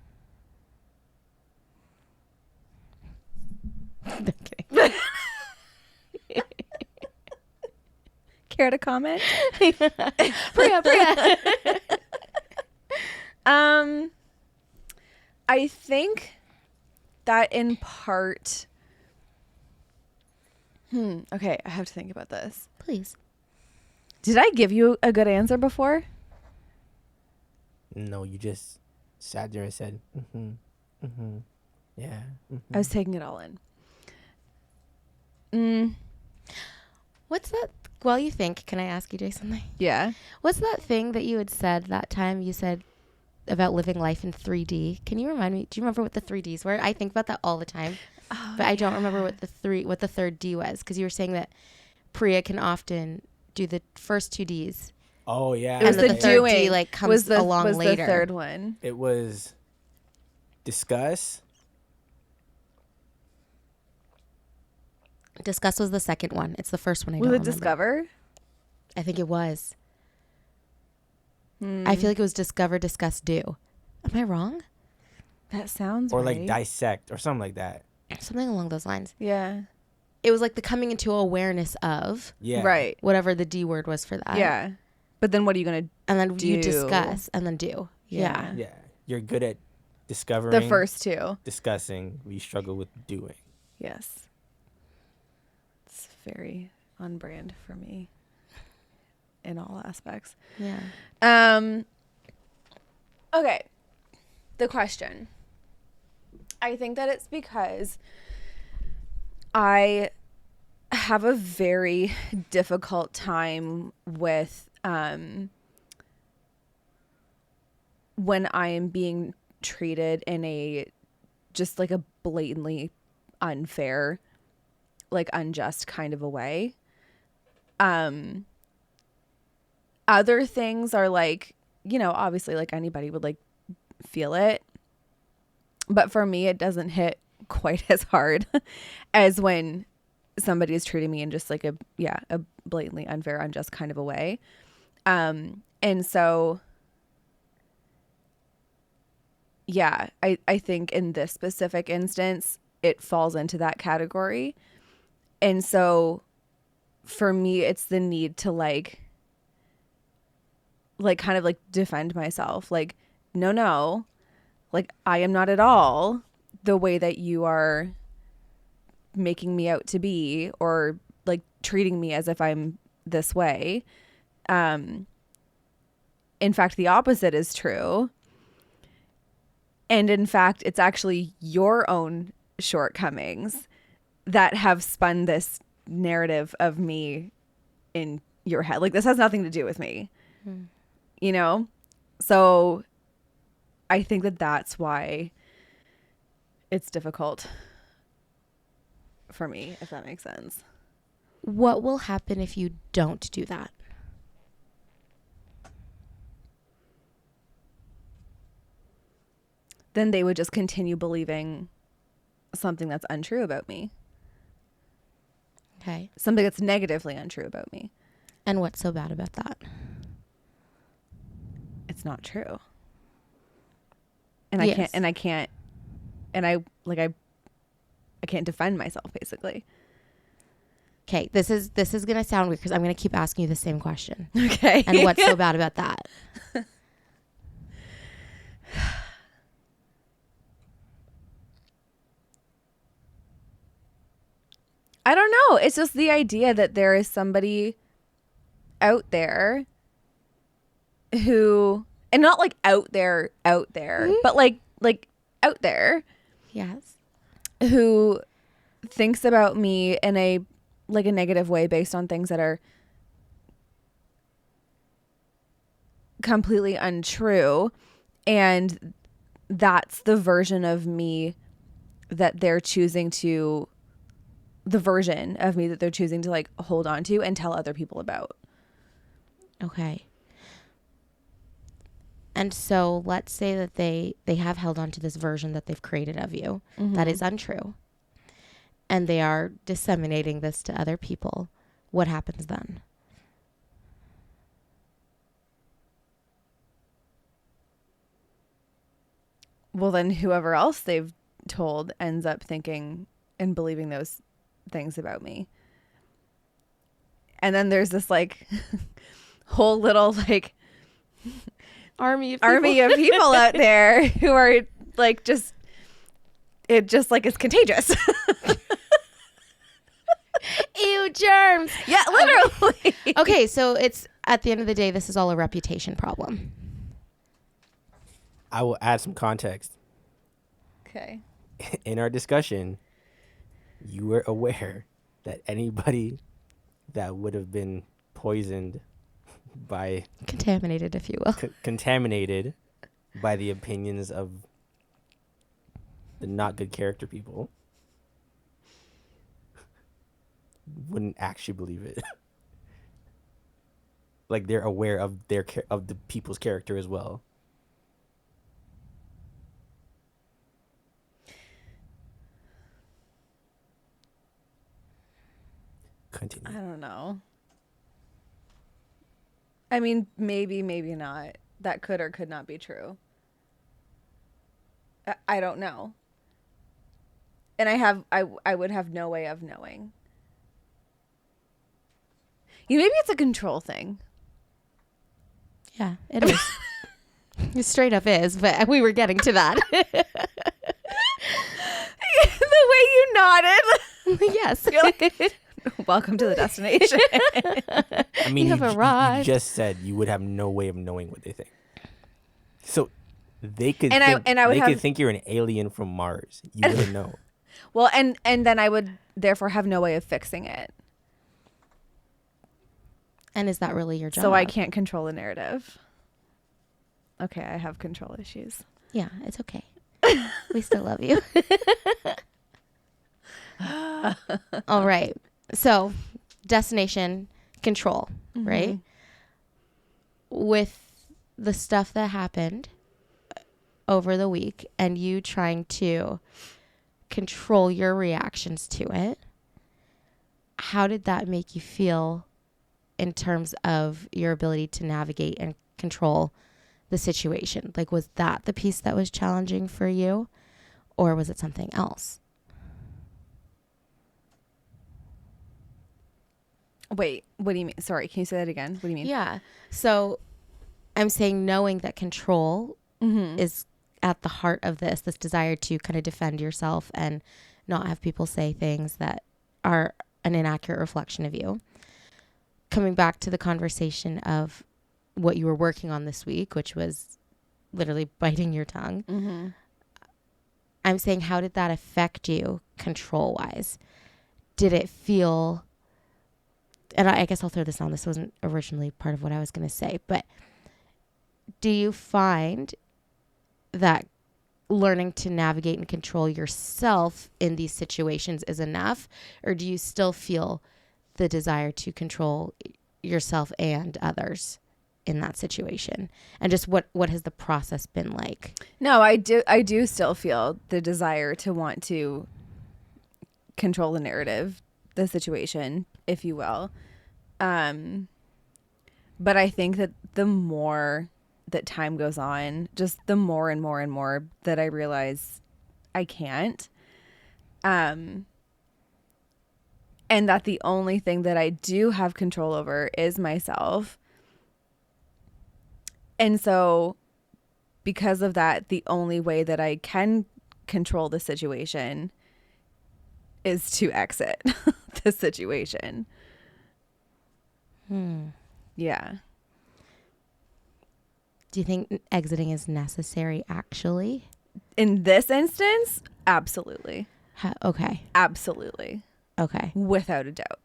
kidding. Care to comment? Priya. I think that in part. Okay, I have to think about this. Please. Did I give you a good answer before? No, you just sat there and said, yeah. I was taking it all in. What's that? While you think, can I ask you, Jay, something? Yeah. What's that thing that you had said that time you said about living life in 3D? Can you remind me? Do you remember what the 3Ds were? I think about that all the time, but I don't remember what the third D was, because you were saying that Priya can often do the first two Ds. Oh, yeah. It was And the the third doing. D like comes along was later. the third one. It was discuss. Discuss was the second one. It's the first one I Was don't it remember. discover? I think it was. I feel like it was discover, discuss, do. Am I wrong? That sounds Or right. like dissect or something like that. Something along those lines. Yeah. It was like the coming into awareness of Yeah. Right. whatever the D word was for that. Yeah. But then what are you going to And then you do. discuss and then do. Yeah. Yeah. Yeah. You're good at discovering. The first two. Discussing. We struggle with doing. Yes. It's very on brand for me in all aspects. Yeah. Okay. The question. I think that it's because I have a very difficult time with when I am being treated in a just like a blatantly unfair, like unjust kind of a way. Other things are like, you know, obviously like anybody would like feel it. But for me, it doesn't hit quite as hard as when somebody is treating me in just like a blatantly unfair, unjust kind of a way. And so, yeah, I think in this specific instance, it falls into that category. And so for me, it's the need to like kind of like defend myself. Like, no, like I am not at all the way that you are making me out to be, or like treating me as if I'm this way. In fact, the opposite is true. And in fact, it's actually your own shortcomings that have spun this narrative of me in your head. Like, this has nothing to do with me, you know? So I think that that's why it's difficult for me, if that makes sense. What will happen if you don't do that? Then they would just continue believing something that's untrue about me. Okay. Something that's negatively untrue about me. And what's so bad about that? It's not true. and I can't, and I can't, and I can't defend myself, basically. Okay, this is gonna sound weird because I'm gonna keep asking you the same question. Okay. And what's so bad about that? I don't know. It's just the idea that there is somebody out there who, and not like out there, but like out there. Yes. Who thinks about me in a negative way based on things that are completely untrue, and that's the version of me that they're choosing to like hold on to and tell other people about. Okay. And so let's say that they have held on to this version that they've created of you that is untrue, and they are disseminating this to other people. What happens then? Well, then whoever else they've told ends up thinking and believing those things about me. And then there's this like whole little like army of people out there who are like it just like is contagious. Ew, germs. Yeah, literally. Okay, so it's at the end of the day, this is all a reputation problem. I will add some context. Okay. In our discussion, you were aware that anybody that would have been poisoned by contaminated, if you will, contaminated by the opinions of the not good character people wouldn't actually believe it. Like they're aware of of the people's character as well. Continue. I don't know. I mean, maybe not. That could or could not be true. I don't know. And I would have no way of knowing. Maybe it's a control thing. Yeah, it is. It straight up is, but we were getting to that. The way you nodded. Yes. You're like, welcome to the destination. I mean, you you just said you would have no way of knowing what they think. So they could think you're an alien from Mars. You wouldn't know. Well, and then I would therefore have no way of fixing it. And is that really your job? So I can't control the narrative. Okay, I have control issues. Yeah, it's okay. We still love you. All right. So, destination control, right? With the stuff that happened over the week and you trying to control your reactions to it, how did that make you feel in terms of your ability to navigate and control the situation? Like, was that the piece that was challenging for you, or was it something else? Wait, what do you mean? Sorry, can you say that again? What do you mean? Yeah. So I'm saying knowing that control is at the heart of this desire to kind of defend yourself and not have people say things that are an inaccurate reflection of you. Coming back to the conversation of what you were working on this week, which was literally biting your tongue. I'm saying, how did that affect you control-wise? Did it feel... And I guess I'll throw this on. This wasn't originally part of what I was going to say. But do you find that learning to navigate and control yourself in these situations is enough? Or do you still feel the desire to control yourself and others in that situation? And just what has the process been like? No, I do still feel the desire to want to control the narrative, the situation, if you will. But I think that the more that time goes on, just the more and more and more that I realize I can't. And that the only thing that I do have control over is myself. And so because of that, the only way that I can control the situation is to exit the situation. Yeah. Do you think exiting is necessary actually? In this instance, absolutely. Okay. Absolutely. Okay. Without a doubt.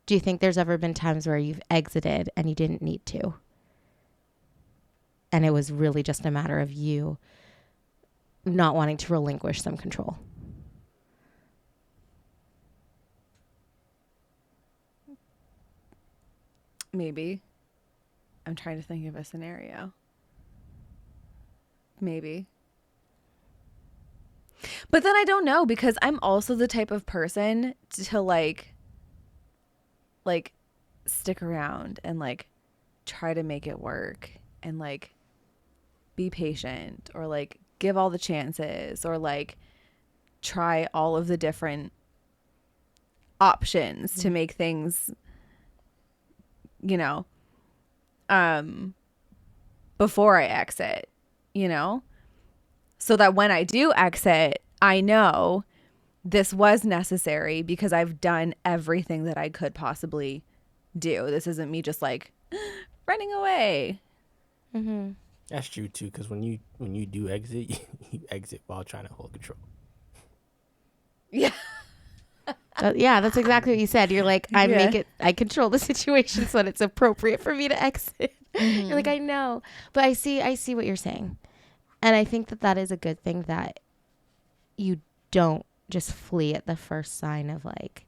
Do you think there's ever been times where you've exited and you didn't need to? And it was really just a matter of you not wanting to relinquish some control? Maybe. I'm trying to think of a scenario. Maybe. But then I don't know, because I'm also the type of person to like stick around and like try to make it work and like be patient, or like give all the chances, or like try all of the different options to make things, you know, before I exit, you know, so that when I do exit, I know this was necessary because I've done everything that I could possibly do. This isn't me just like running away. Mm-hmm. That's true too, because when you do exit, you exit while trying to hold control. Yeah. Yeah, that's exactly what you said. You're like, I control the situation so that it's appropriate for me to exit. Mm-hmm. You're like, I know, but I see what you're saying. And I think that is a good thing, that you don't just flee at the first sign of like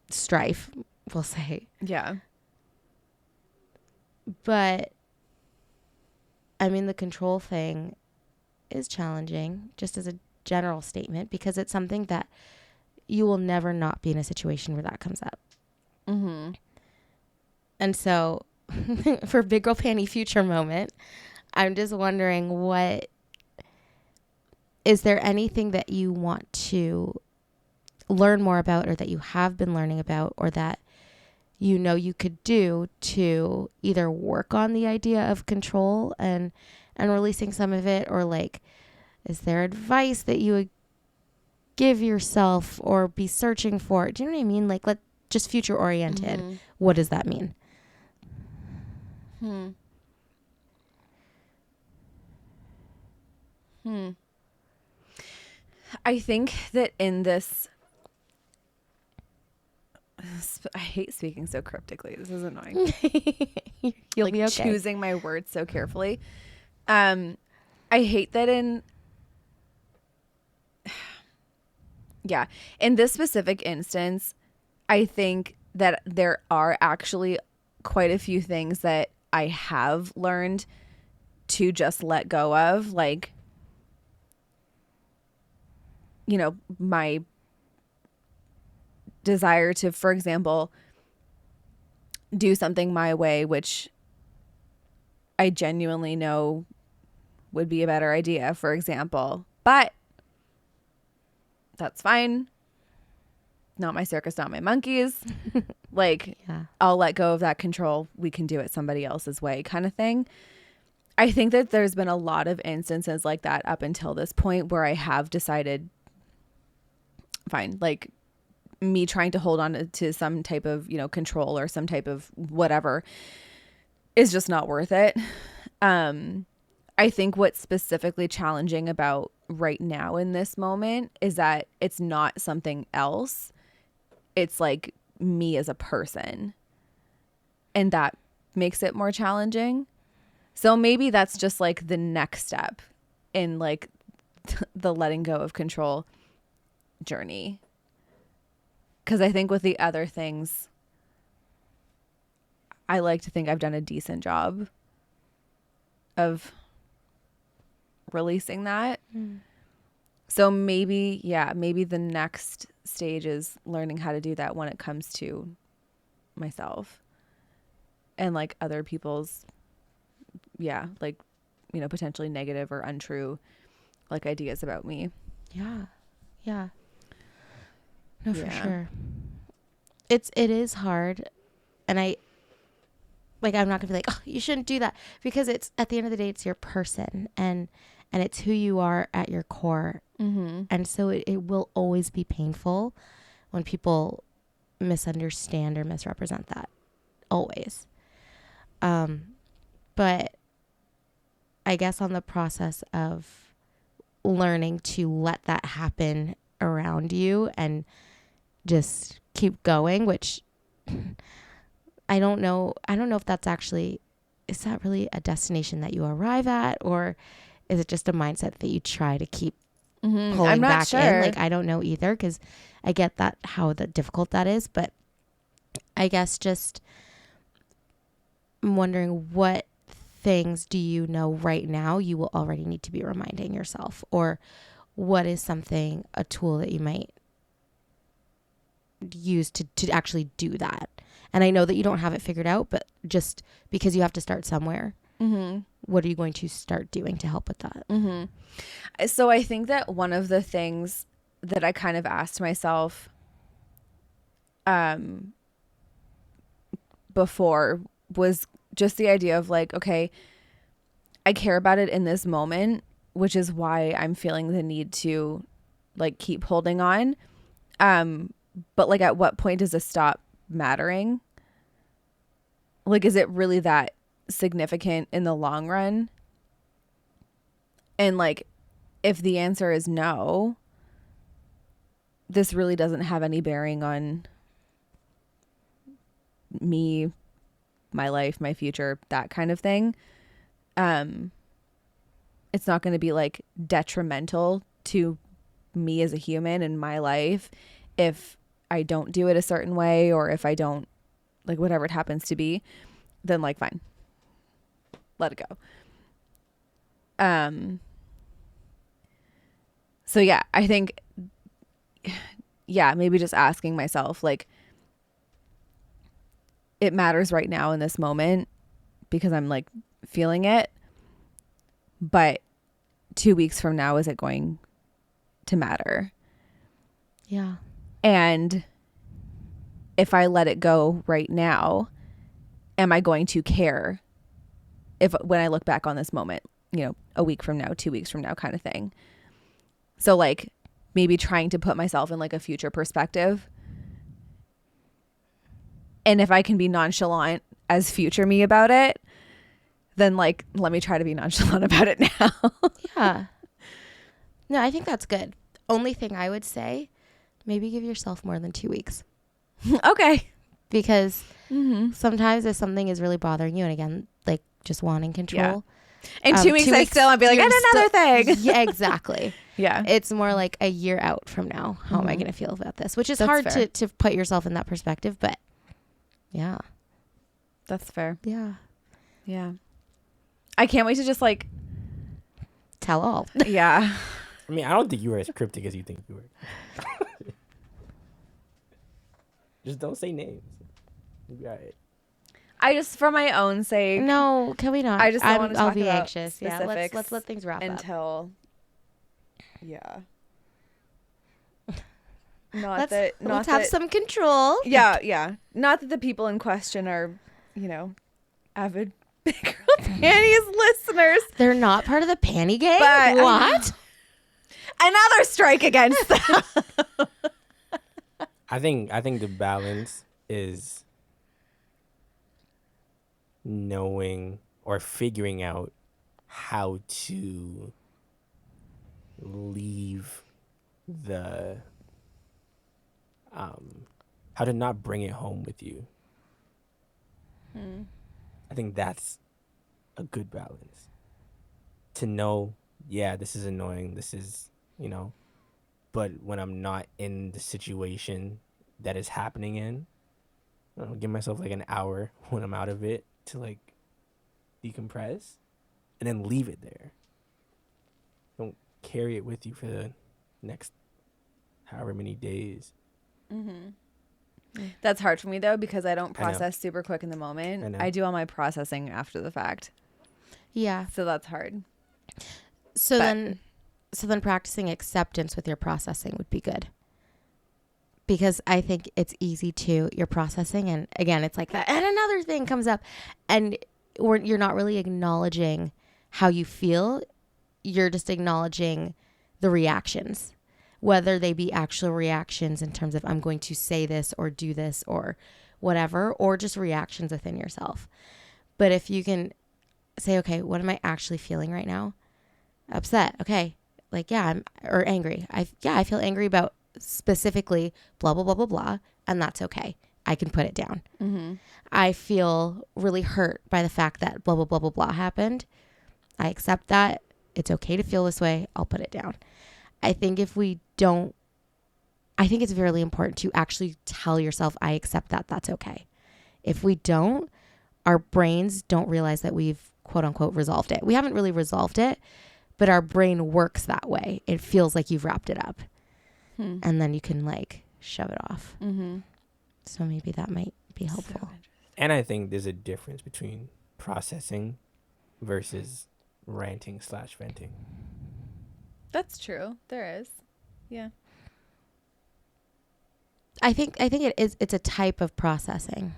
strife, we'll say. Yeah. But I mean, the control thing is challenging, just as a general statement, because it's something that you will never not be in a situation where that comes up. Mm-hmm. And so for Big Girl Panty future moment, I'm just wondering, is there anything that you want to learn more about, or that you have been learning about, or that you know you could do to either work on the idea of control and releasing some of it, or like, is there advice that you would give yourself or be searching for? Do you know what I mean? Like, just future oriented. Mm-hmm. What does that mean? I think that in this, I hate speaking so cryptically. This is annoying. You'll like be okay. Choosing my words so carefully. I hate that in this specific instance, I think that there are actually quite a few things that I have learned to just let go of, like, you know, my desire to, for example, do something my way, which I genuinely know would be a better idea, for example. But that's fine. Not my circus, not my monkeys. Like, yeah. I'll let go of that control. We can do it somebody else's way, kind of thing. I think that there's been a lot of instances like that up until this point where I have decided, fine, like, me trying to hold on to some type of, you know, control or some type of whatever is just not worth it. I think what's specifically challenging about right now in this moment is that it's not something else. It's like me as a person. And that makes it more challenging. So maybe that's just like the next step in like the letting go of control journey. Because I think with the other things, I like to think I've done a decent job of releasing that. So maybe the next stage is learning how to do that when it comes to myself and like other people's like, potentially negative or untrue, like, ideas about me. Yeah. Yeah. No, for Yeah. sure. It is hard. And I'm not going to be like, oh, you shouldn't do that, because it's, at the end of the day, it's your person, and it's who you are at your core. Mm-hmm. And so it will always be painful when people misunderstand or misrepresent that. Always. But I guess on the process of learning to let that happen around you and just keep going, which I don't know if that's actually, is that really a destination that you arrive at, or is it just a mindset that you try to keep pulling I'm not back sure. in? Like, I don't know either, because I get that, how difficult that is, but I guess just I'm wondering, what things do you know right now you will already need to be reminding yourself, or what is something, a tool that you might use to actually do that? And I know that you don't have it figured out, but just because you have to start somewhere, what are you going to start doing to help with that? So I think that one of the things that I kind of asked myself before was just the idea of like, okay, I care about it in this moment, which is why I'm feeling the need to like keep holding on. But like, at what point does this stop mattering? Like, is it really that significant in the long run? And like, if the answer is no, this really doesn't have any bearing on me, my life, my future, that kind of thing. It's not going to be like detrimental to me as a human in my life if I don't do it a certain way, or if I don't, like, whatever it happens to be, then like, fine, let it go. So yeah, I think, maybe just asking myself, like, it matters right now in this moment because I'm like feeling it, but 2 weeks from now, is it going to matter? Yeah. And if I let it go right now, am I going to care when I look back on this moment, a week from now, 2 weeks from now, kind of thing? So like, maybe trying to put myself in like a future perspective. And if I can be nonchalant as future me about it, then like, let me try to be nonchalant about it now. Yeah. No, I think that's good. Only thing I would say, maybe give yourself more than 2 weeks. Okay. Because sometimes if something is really bothering you, and again, like just wanting control. In 2 weeks, I'd be like, and another thing. Yeah, exactly. Yeah. It's more like a year out from now. How am I going to feel about this? Which is hard to put yourself in that perspective, but yeah. That's fair. Yeah. Yeah. I can't wait to just like tell all. Yeah. I mean, I don't think you were as cryptic as you think you were. Just don't say names. You'll be all right. I just, for my own sake. No, can we not? I just don't want to talk I'll be about anxious. Yeah, let's let things wrap until. Yeah. Let's have some control. Yeah. Not that the people in question are, avid Big Girl Panties listeners. They're not part of the panty gang? But what? Another strike against them. I think the balance is knowing or figuring out how to leave the how to not bring it home with you. I think that's a good balance. To know, yeah, this is annoying, this is, but when I'm not in the situation that is happening in, I'll give myself like an hour when I'm out of it to like decompress and then leave it there. Don't carry it with you for the next however many days. That's hard for me though, because I don't process super quick in the moment. I do all my processing after the fact. Yeah. So that's hard. So then practicing acceptance with your processing would be good. Because I think it's easy to, you're processing and again, it's like that. And another thing comes up and you're not really acknowledging how you feel. You're just acknowledging the reactions, whether they be actual reactions in terms of I'm going to say this or do this or whatever, or just reactions within yourself. But if you can say, okay, what am I actually feeling right now? Upset. Okay. Like, yeah, or angry. I feel angry about specifically blah, blah, blah, blah, blah. And that's okay. I can put it down. Mm-hmm. I feel really hurt by the fact that blah, blah, blah, blah, blah happened. I accept that. It's okay to feel this way. I'll put it down. I think it's really important to actually tell yourself, I accept that. That's okay. If we don't, our brains don't realize that we've quote unquote resolved it. We haven't really resolved it, but our brain works that way. It feels like you've wrapped it up. And then you can like shove it off. Mm-hmm. So maybe that might be helpful. And I think there's a difference between processing versus ranting/venting. That's true. There is. Yeah. I think it's a type of processing.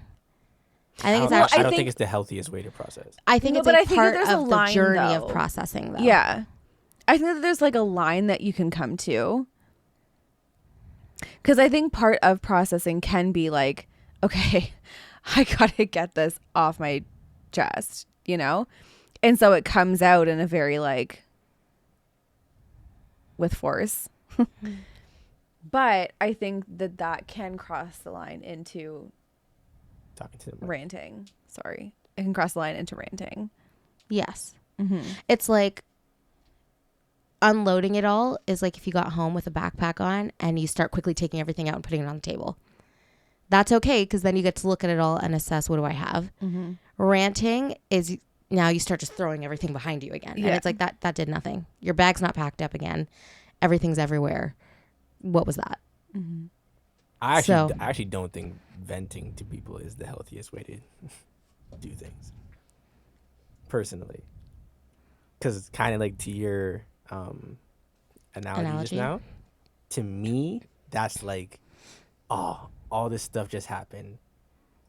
I think I don't think it's the healthiest way to process. I think it's but a I think part that there's of a the line, journey though. of processing, though. Yeah. I think that there's like a line that you can come to. Because I think part of processing can be like, okay, I got to get this off my chest, you know? And so it comes out in a very like, with force. But I think that can cross the line into Talking to them. ranting. Sorry. It can cross the line into ranting. Yes. Mm-hmm. It's like unloading it all is like if you got home with a backpack on and you start quickly taking everything out and putting it on the table. That's okay because then you get to look at it all and assess, what do I have? Mm-hmm. Ranting is now you start just throwing everything behind you again. Yeah. And it's like that did nothing. Your bag's not packed up again. Everything's everywhere. What was that? Mm-hmm. I actually don't think venting to people is the healthiest way to do things. Personally. Because it's kind of like to your analogy just now. To me, that's like, oh, all this stuff just happened.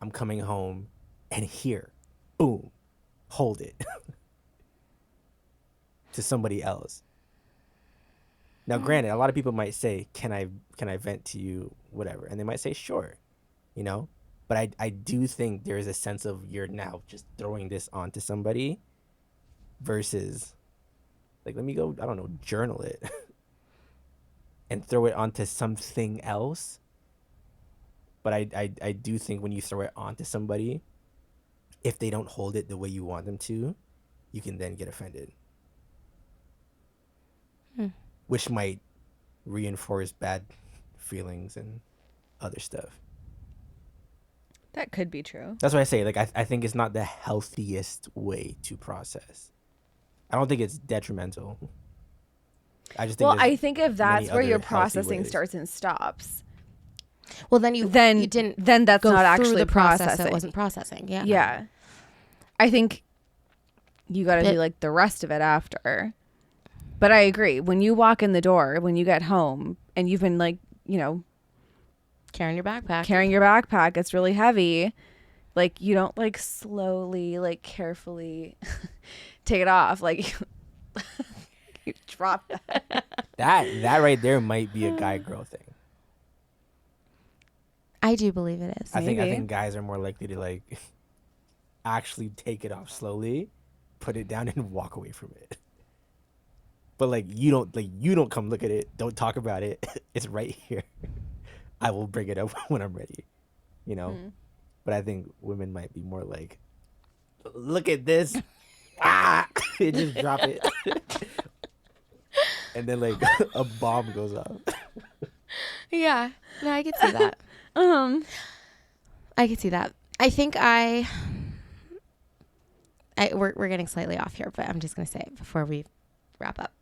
I'm coming home and here, boom, hold it to somebody else. Now, granted, a lot of people might say, can I vent to you, whatever. And they might say, sure, you know. But I do think there is a sense of you're now just throwing this onto somebody versus, like, let me go, I don't know, journal it and throw it onto something else. But I do think when you throw it onto somebody, if they don't hold it the way you want them to, you can then get offended. Which might reinforce bad feelings and other stuff. That could be true. That's why I say, like, I think it's not the healthiest way to process. I don't think it's detrimental. I just think I think if that's where your other healthy processing ways. starts and stops, Well, then you didn't then that's go not through actually the process. processing. It wasn't processing. Yeah. Yeah. I think you got to do like the rest of it after. But I agree. When you walk in the door, when you get home and you've been like, you know, Carrying your backpack, it's really heavy. Like you don't like slowly, like carefully take it off. Like you drop that. That right there might be a guy-girl thing. I do believe it is. I think guys are more likely to like actually take it off slowly, put it down, and walk away from it. But like you don't come look at it. Don't talk about it. It's right here. I will bring it up when I'm ready. You know. Mm-hmm. But I think women might be more like, look at this. And just drop it. And then like a bomb goes off. Yeah. No, I could see that. I could see that. I think we're getting slightly off here, but I'm just gonna say it before we wrap up.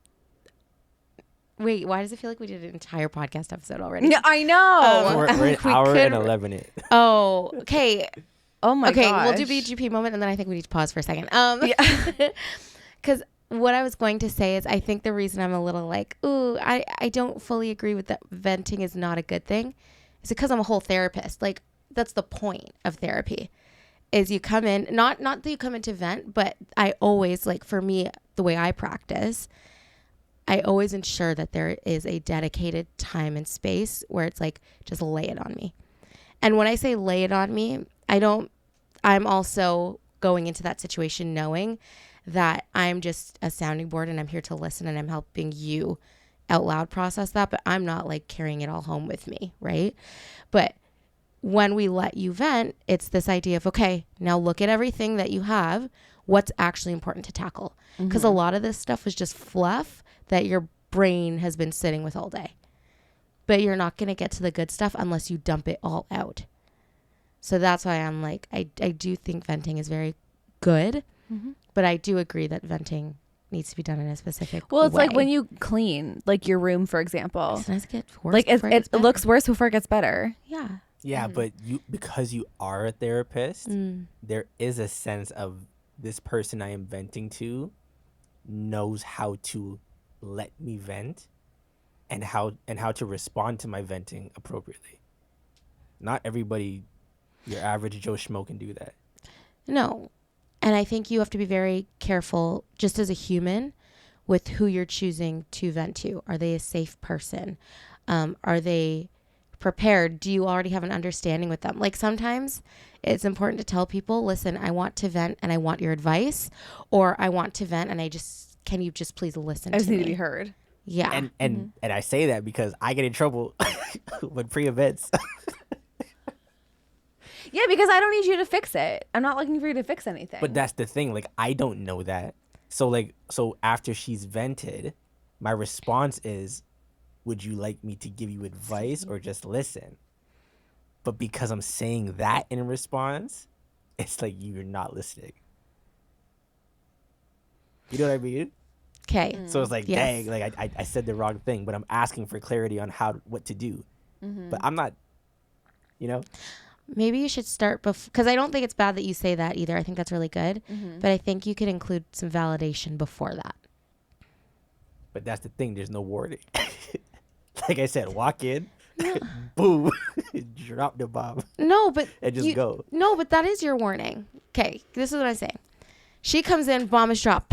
Wait, why does it feel like we did an entire podcast episode already? Yeah, I know. We're an hour and 11 in. Oh, okay. Oh my gosh. Okay, we'll do BGP moment, and then I think we need to pause for a second. Yeah. because what I was going to say is I think the reason I'm a little like, ooh, I don't fully agree with that venting is not a good thing is because I'm a whole therapist. Like, that's the point of therapy is you come in, not that you come in to vent, but I always, like, for me, the way I practice, I always ensure that there is a dedicated time and space where it's like, just lay it on me. And when I say lay it on me, I'm also going into that situation knowing that I'm just a sounding board and I'm here to listen and I'm helping you out loud process that, but I'm not like carrying it all home with me, right? But when we let you vent, it's this idea of, okay, now look at everything that you have, what's actually important to tackle. Because a lot of this stuff is just fluff that your brain has been sitting with all day. But you're not going to get to the good stuff unless you dump it all out. So that's why I'm like, I do think venting is very good, but I do agree that venting needs to be done in a specific way. Well, it's like when you clean, like your room, for example. Sometimes it gets worse. Like it looks worse before it gets better. Yeah. Yeah, but because you are a therapist, there is a sense of this person I am venting to knows how to let me vent and how to respond to my venting appropriately. Not everybody, your average Joe Schmo, can do that. No. And I think you have to be very careful just as a human with who you're choosing to vent to. Are they a safe person? Are they prepared? Do you already have an understanding with them? Like sometimes it's important to tell people, listen, I want to vent and I want your advice, or I want to vent and can you just please listen to me? I just need to be heard. Yeah. And I say that because I get in trouble when Priya vents. Yeah, because I don't need you to fix it. I'm not looking for you to fix anything. But that's the thing. Like, I don't know that. So after she's vented, my response is, would you like me to give you advice or just listen? But because I'm saying that in response, it's like you're not listening. You know what I mean? Okay. So it's like, dang, like I said the wrong thing, but I'm asking for clarity on what to do. But I'm not, you know? Maybe you should start because I don't think it's bad that you say that either. I think that's really good. But I think you could include some validation before that. But that's the thing. There's no warning. Like I said, walk in, boom, drop the bomb. No, but and just go. No, but that is your warning. Okay, this is what I'm saying. She comes in, bomb is dropped,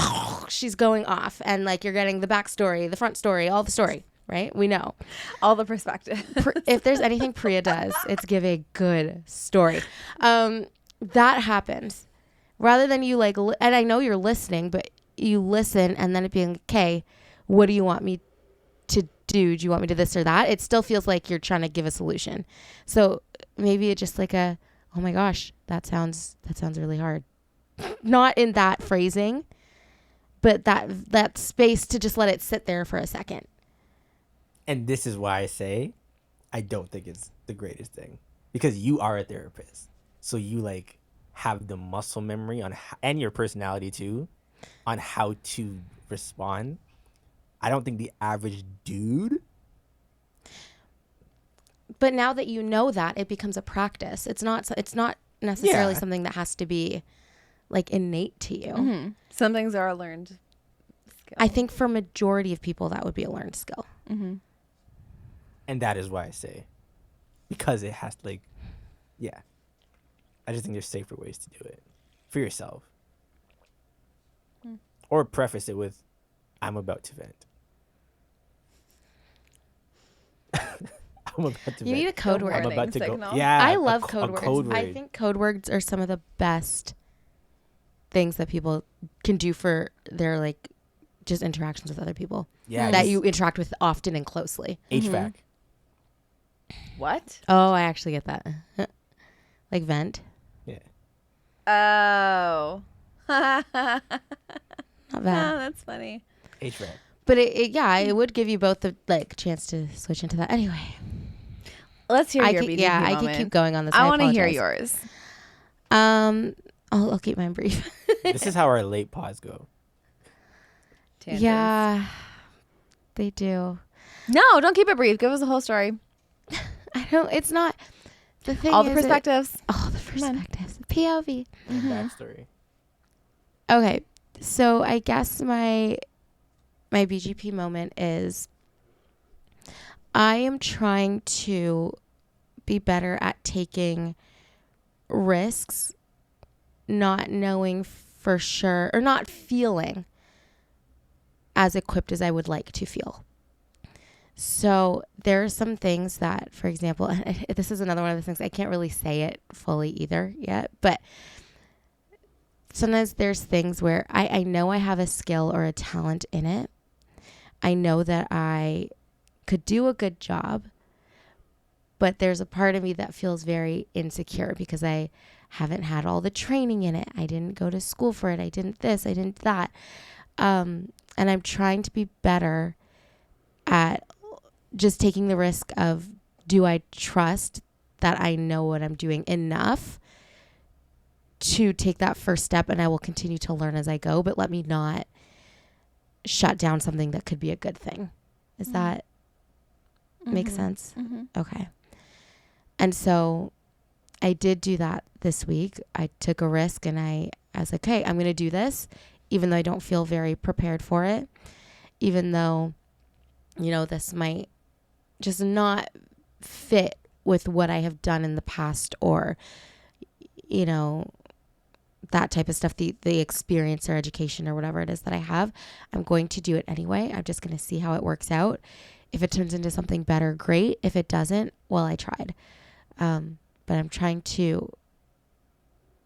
she's going off, and like you're getting the backstory, the front story, all the story, right? We know all the perspective. If there's anything Priya does, it's give a good story. That happens rather than you like, and I know you're listening, but you listen and then it being, okay, what do you want me to do? Do you want me to this or that? It still feels like you're trying to give a solution. So maybe it's just like oh my gosh, that sounds really hard. Not in that phrasing, but that space to just let it sit there for a second. And this is why I say I don't think it's the greatest thing, because you are a therapist. So you like have the muscle memory and your personality too on how to respond. I don't think the average dude. But now that you know that, it becomes a practice. It's not necessarily something that has to be like innate to you. Some things are a learned skill. I think for majority of people that would be a learned skill. And that is why I say, because it has I just think there's safer ways to do it for yourself. Or preface it with, I'm about to vent. I'm about to You vent. need a code word. I'm about to signal. go. Yeah, I love code words. Code word. I think code words are some of the best things that people can do for their like just interactions with other people. Yeah, that you interact with often and closely. HVAC. What? Oh, I actually get that. Like vent. Yeah. Oh. Not bad. Oh, that's funny. HVAC. But it would give you both the like chance to switch into that. Anyway, Let's hear your BDP I moment. could keep going on this. I want to hear apologize. yours. I'll keep mine brief. This is how our late pods go. Tangents. Yeah, they do. No, don't keep it brief. Give us the whole story. I don't. It's not. The thing. All the is perspectives. all the perspectives. POV. Backstory. Okay, So I guess my BGP moment is I am trying to be better at taking risks, not knowing for sure or not feeling as equipped as I would like to feel. So there are some things that, for example, this is another one of the things I can't really say it fully either yet, but sometimes there's things where I know I have a skill or a talent in it. I know that I could do a good job, but there's a part of me that feels very insecure because I haven't had all the training in it. I didn't go to school for it. I didn't this, I didn't that. And I'm trying to be better at just taking the risk of, do I trust that I know what I'm doing enough to take that first step, and I will continue to learn as I go, but let me not shut down something that could be a good thing. Is that make sense? Okay. And so I did do that this week. I took a risk and I was like, hey, I'm going to do this, even though I don't feel very prepared for it, even though, you know, this might just not fit with what I have done in the past, or, you know, that type of stuff, the experience or education or whatever it is that I have. I'm going to do it anyway. I'm just going to see how it works out. If it turns into something better, great. If it doesn't, well, I tried. But I'm trying to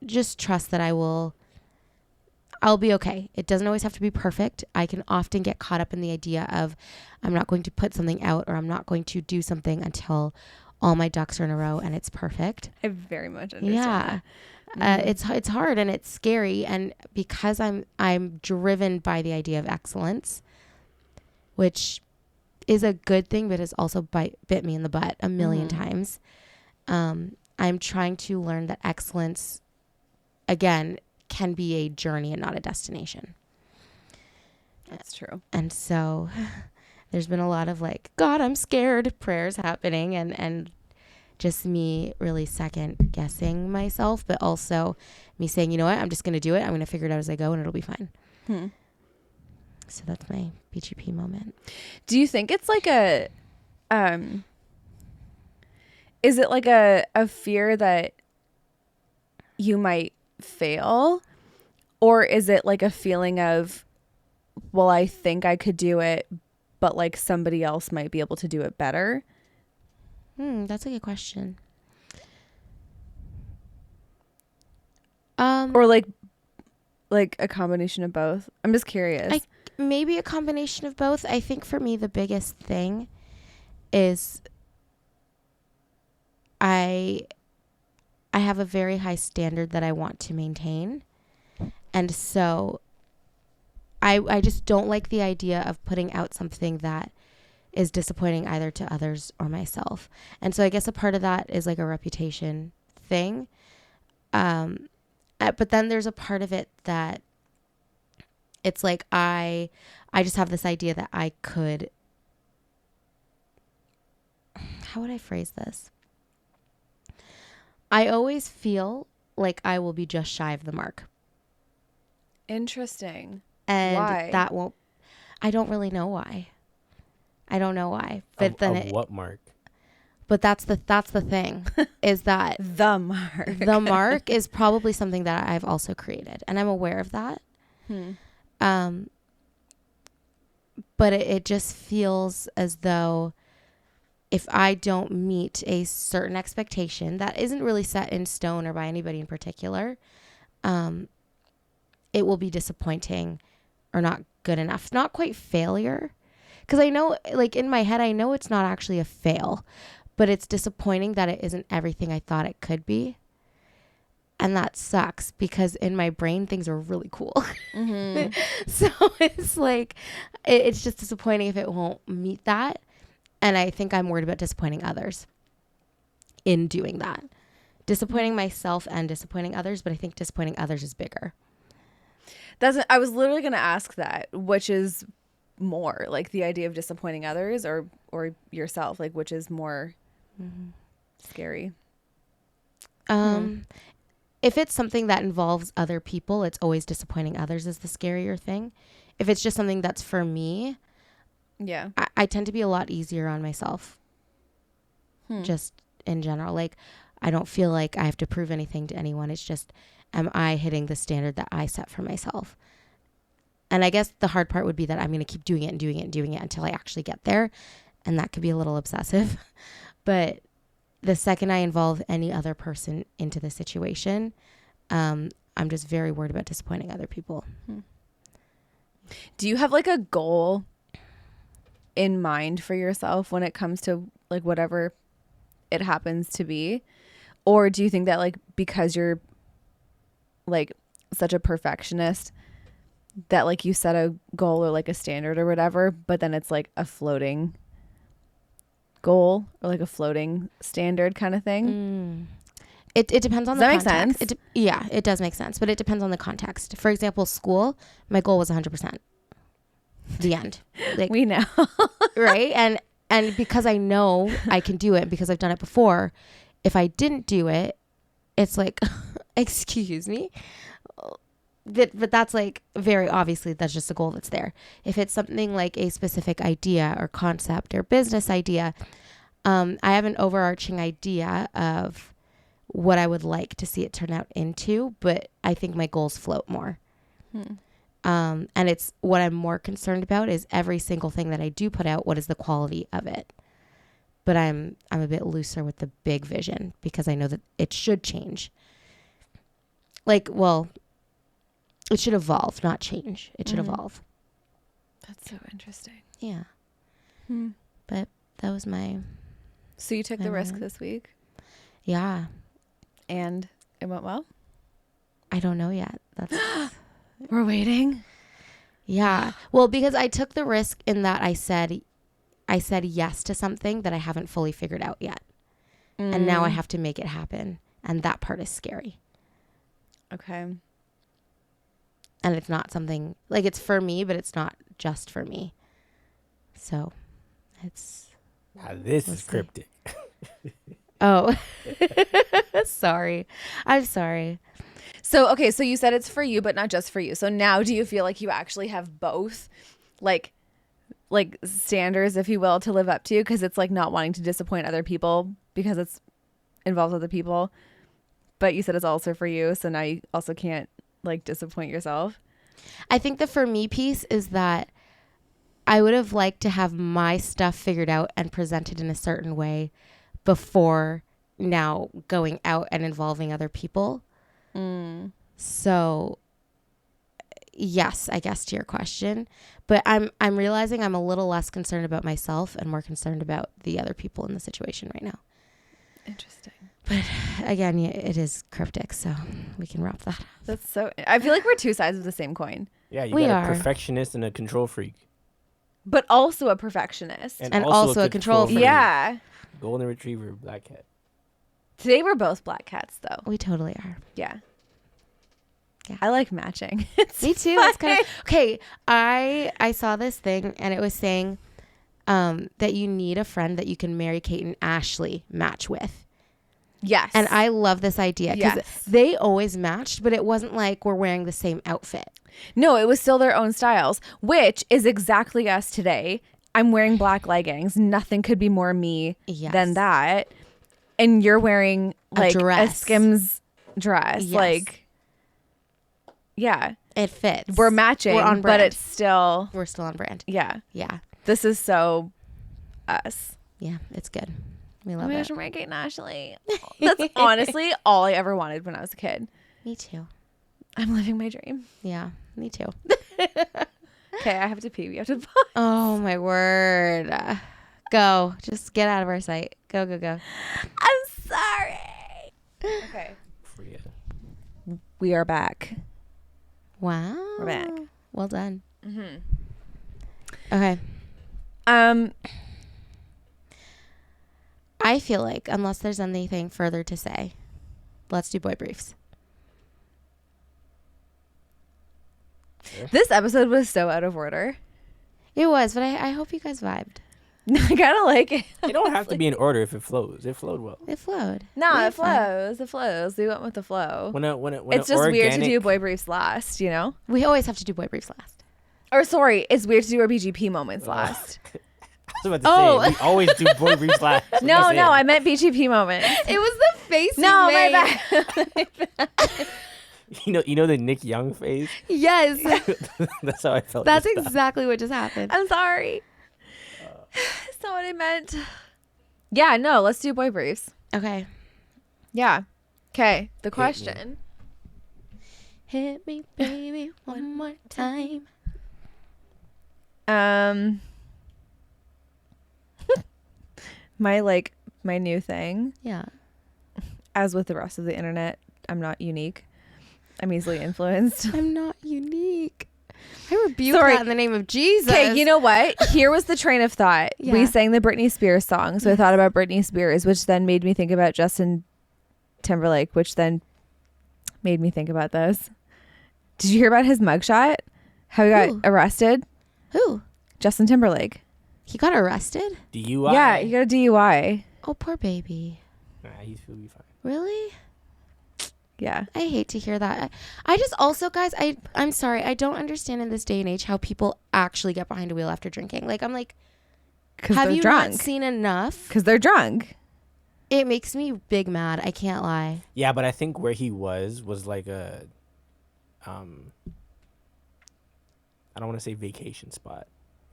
just trust that I'll be okay. It doesn't always have to be perfect. I can often get caught up in the idea of I'm not going to put something out, or I'm not going to do something until all my ducks are in a row and it's perfect. I very much understand that. It's hard and it's scary, and because I'm driven by the idea of excellence, which is a good thing, but has also bit me in the butt a million times. I'm trying to learn that excellence, again, can be a journey and not a destination. That's true. And so there's been a lot of like, God, I'm scared prayers happening, and just me really second guessing myself, but also me saying, you know what, I'm just going to do it. I'm going to figure it out as I go, and it'll be fine. So that's my BGP moment. Do you think it's like a, is it like a fear that you might fail, or is it like a feeling of, well, I think I could do it, but like somebody else might be able to do it better? That's a good question. Or like a combination of both. I'm just curious. Maybe a combination of both. I think for me, the biggest thing is I have a very high standard that I want to maintain. And so I just don't like the idea of putting out something that is disappointing either to others or myself. And so I guess a part of that is like a reputation thing. But then there's a part of it that it's like I just have this idea that I could, how would I phrase this? I always feel like I will be just shy of the mark. Interesting. And why? That won't, I don't really know why. I don't know why. But then what mark? But that's the thing is that the mark is probably something that I've also created, and I'm aware of that. But it just feels as though if I don't meet a certain expectation that isn't really set in stone or by anybody in particular, it will be disappointing or not good enough. Not quite failure. Because I know, like in my head, I know it's not actually a fail, but it's disappointing that it isn't everything I thought it could be. And that sucks because in my brain, things are really cool. So it's like, it's just disappointing if it won't meet that. And I think I'm worried about disappointing others in doing that. Disappointing myself and disappointing others, but I think disappointing others is bigger. I was literally going to ask that, which is more like the idea of disappointing others or yourself, like which is more scary. if it's something that involves other people, it's always disappointing others is the scarier thing. If it's just something that's for me, Yeah. I tend to be a lot easier on myself. Just in general. Like, I don't feel like I have to prove anything to anyone. It's just, am I hitting the standard that I set for myself? And I guess the hard part would be that I'm going to keep doing it and doing it and doing it until I actually get there. And that could be a little obsessive. But the second I involve any other person into the situation, I'm just very worried about disappointing other people. Do you have like a goal in mind for yourself when it comes to like whatever it happens to be? Or do you think that like because you're like such a perfectionist that like you set a goal or like a standard or whatever, but then it's like a floating goal or like a floating standard kind of thing? It depends on Does the that make context. sense? Yeah, it does make sense, but it depends on the context. For example, school, my goal was 100%. The end. Like, We know. right? And because I know I can do it because I've done it before, if I didn't do it, it's like, excuse me. But that's like very obviously that's just a goal that's there. If it's something like a specific idea or concept or business idea, I have an overarching idea of what I would like to see it turn out into, but I think my goals float more. And it's what I'm more concerned about is every single thing that I do put out, what is the quality of it? But I'm a bit looser with the big vision because I know that it should change. Like, well, it should evolve, not change. It should evolve. That's so interesting. Yeah. But that was my... So you took the risk this week Yeah. and it went well? I don't know yet. That's... We're waiting. Yeah. Well, because I took the risk in that I said yes to something that I haven't fully figured out yet. And now I have to make it happen. And that part is scary. Okay. And it's not something like it's for me, but it's not just for me. So it's... Now this is cryptic. Oh, sorry. I'm sorry. So, okay. So you said it's for you, but not just for you. So now do you feel like you actually have both like standards, if you will, to live up to? Because it's like not wanting to disappoint other people because it's involves other people. But you said it's also for you. So now you also can't like disappoint yourself. I think the for me piece is that I would have liked to have my stuff figured out and presented in a certain way before now going out and involving other people. So yes, I guess to your question, but I'm realizing I'm a little less concerned about myself and more concerned about the other people in the situation right now. Interesting. But again, yeah, it is cryptic, so we can wrap that up. That's so... I feel like we're two sides of the same coin. Yeah, you We got a are. perfectionist and a control freak. But also a perfectionist. And also a control freak. Yeah. Golden retriever, black cat. Today we're both black cats, though. We totally are. Yeah. Yeah. I like matching. Me too. It's kind of okay. I saw this thing and it was saying that you need a friend that you can marry Kate and Ashley match with. Yes. And I love this idea because Yes. they always matched, but it wasn't like we're wearing the same outfit. No, it was still their own styles, which is exactly us today. I'm wearing black leggings. Nothing could be more me than that. And you're wearing like a dress. Skims dress. Yes. Like, yeah. It fits. We're matching, We're on but brand. it's still, We're still on brand. yeah. Yeah. This is so us. Yeah. It's good. We Oh love my it. gosh, I'm wearing Kate and Ashley. That's honestly all I ever wanted when I was a kid. Me too. I'm living my dream. Yeah. Me too. Okay, I have to pee. We have to pause. Oh my word. Go. Just get out of our sight. Go, go, go. I'm sorry. Okay. Priya. We are back. Wow. We're back. Well done. Okay. I feel like, unless there's anything further to say, let's do boy briefs. This episode was so out of order. It was, but I hope you guys vibed. I kind of like it. It don't have to be in order if it flows. It flowed well. It flowed. No, We it had fun. flows. It flows. We went with the flow. When It's just weird to do boy briefs last, you know? We always have to do boy briefs last. Or sorry, it's weird to do our BGP moments last. I was about to say, we always do boy briefs last. No, I meant BGP moments. It was the face. No, you made. my bad. You know the Nick Young face? Yes. That's how I felt. That's this time. exactly what just happened. I'm sorry. That's not what I meant. Yeah, no, let's do boy briefs. Okay. Yeah. Okay, the question. Hit me, baby, one more time. My new thing, Yeah. as with the rest of the internet, I'm not unique. I'm easily influenced. I'm not unique. I rebuke Sorry. that in the name of Jesus. Okay, you know what? Here was the train of thought. Yeah. We sang the Britney Spears song, so I thought about Britney Spears, which then made me think about Justin Timberlake, which then made me think about this. Did you hear about his mugshot? How he got Who? arrested? Who? Justin Timberlake. He got arrested? DUI. Yeah, he got a DUI. Oh, poor baby. Nah, he'll be fine. Really? Yeah. I hate to hear that. I just also, guys, I'm sorry. I don't understand in this day and age how people actually get behind a wheel after drinking. Like, I'm like, Because have they're you drunk. not seen enough? Because they're drunk. It makes me big mad. I can't lie. Yeah, but I think where he was like a, I don't want to say vacation spot.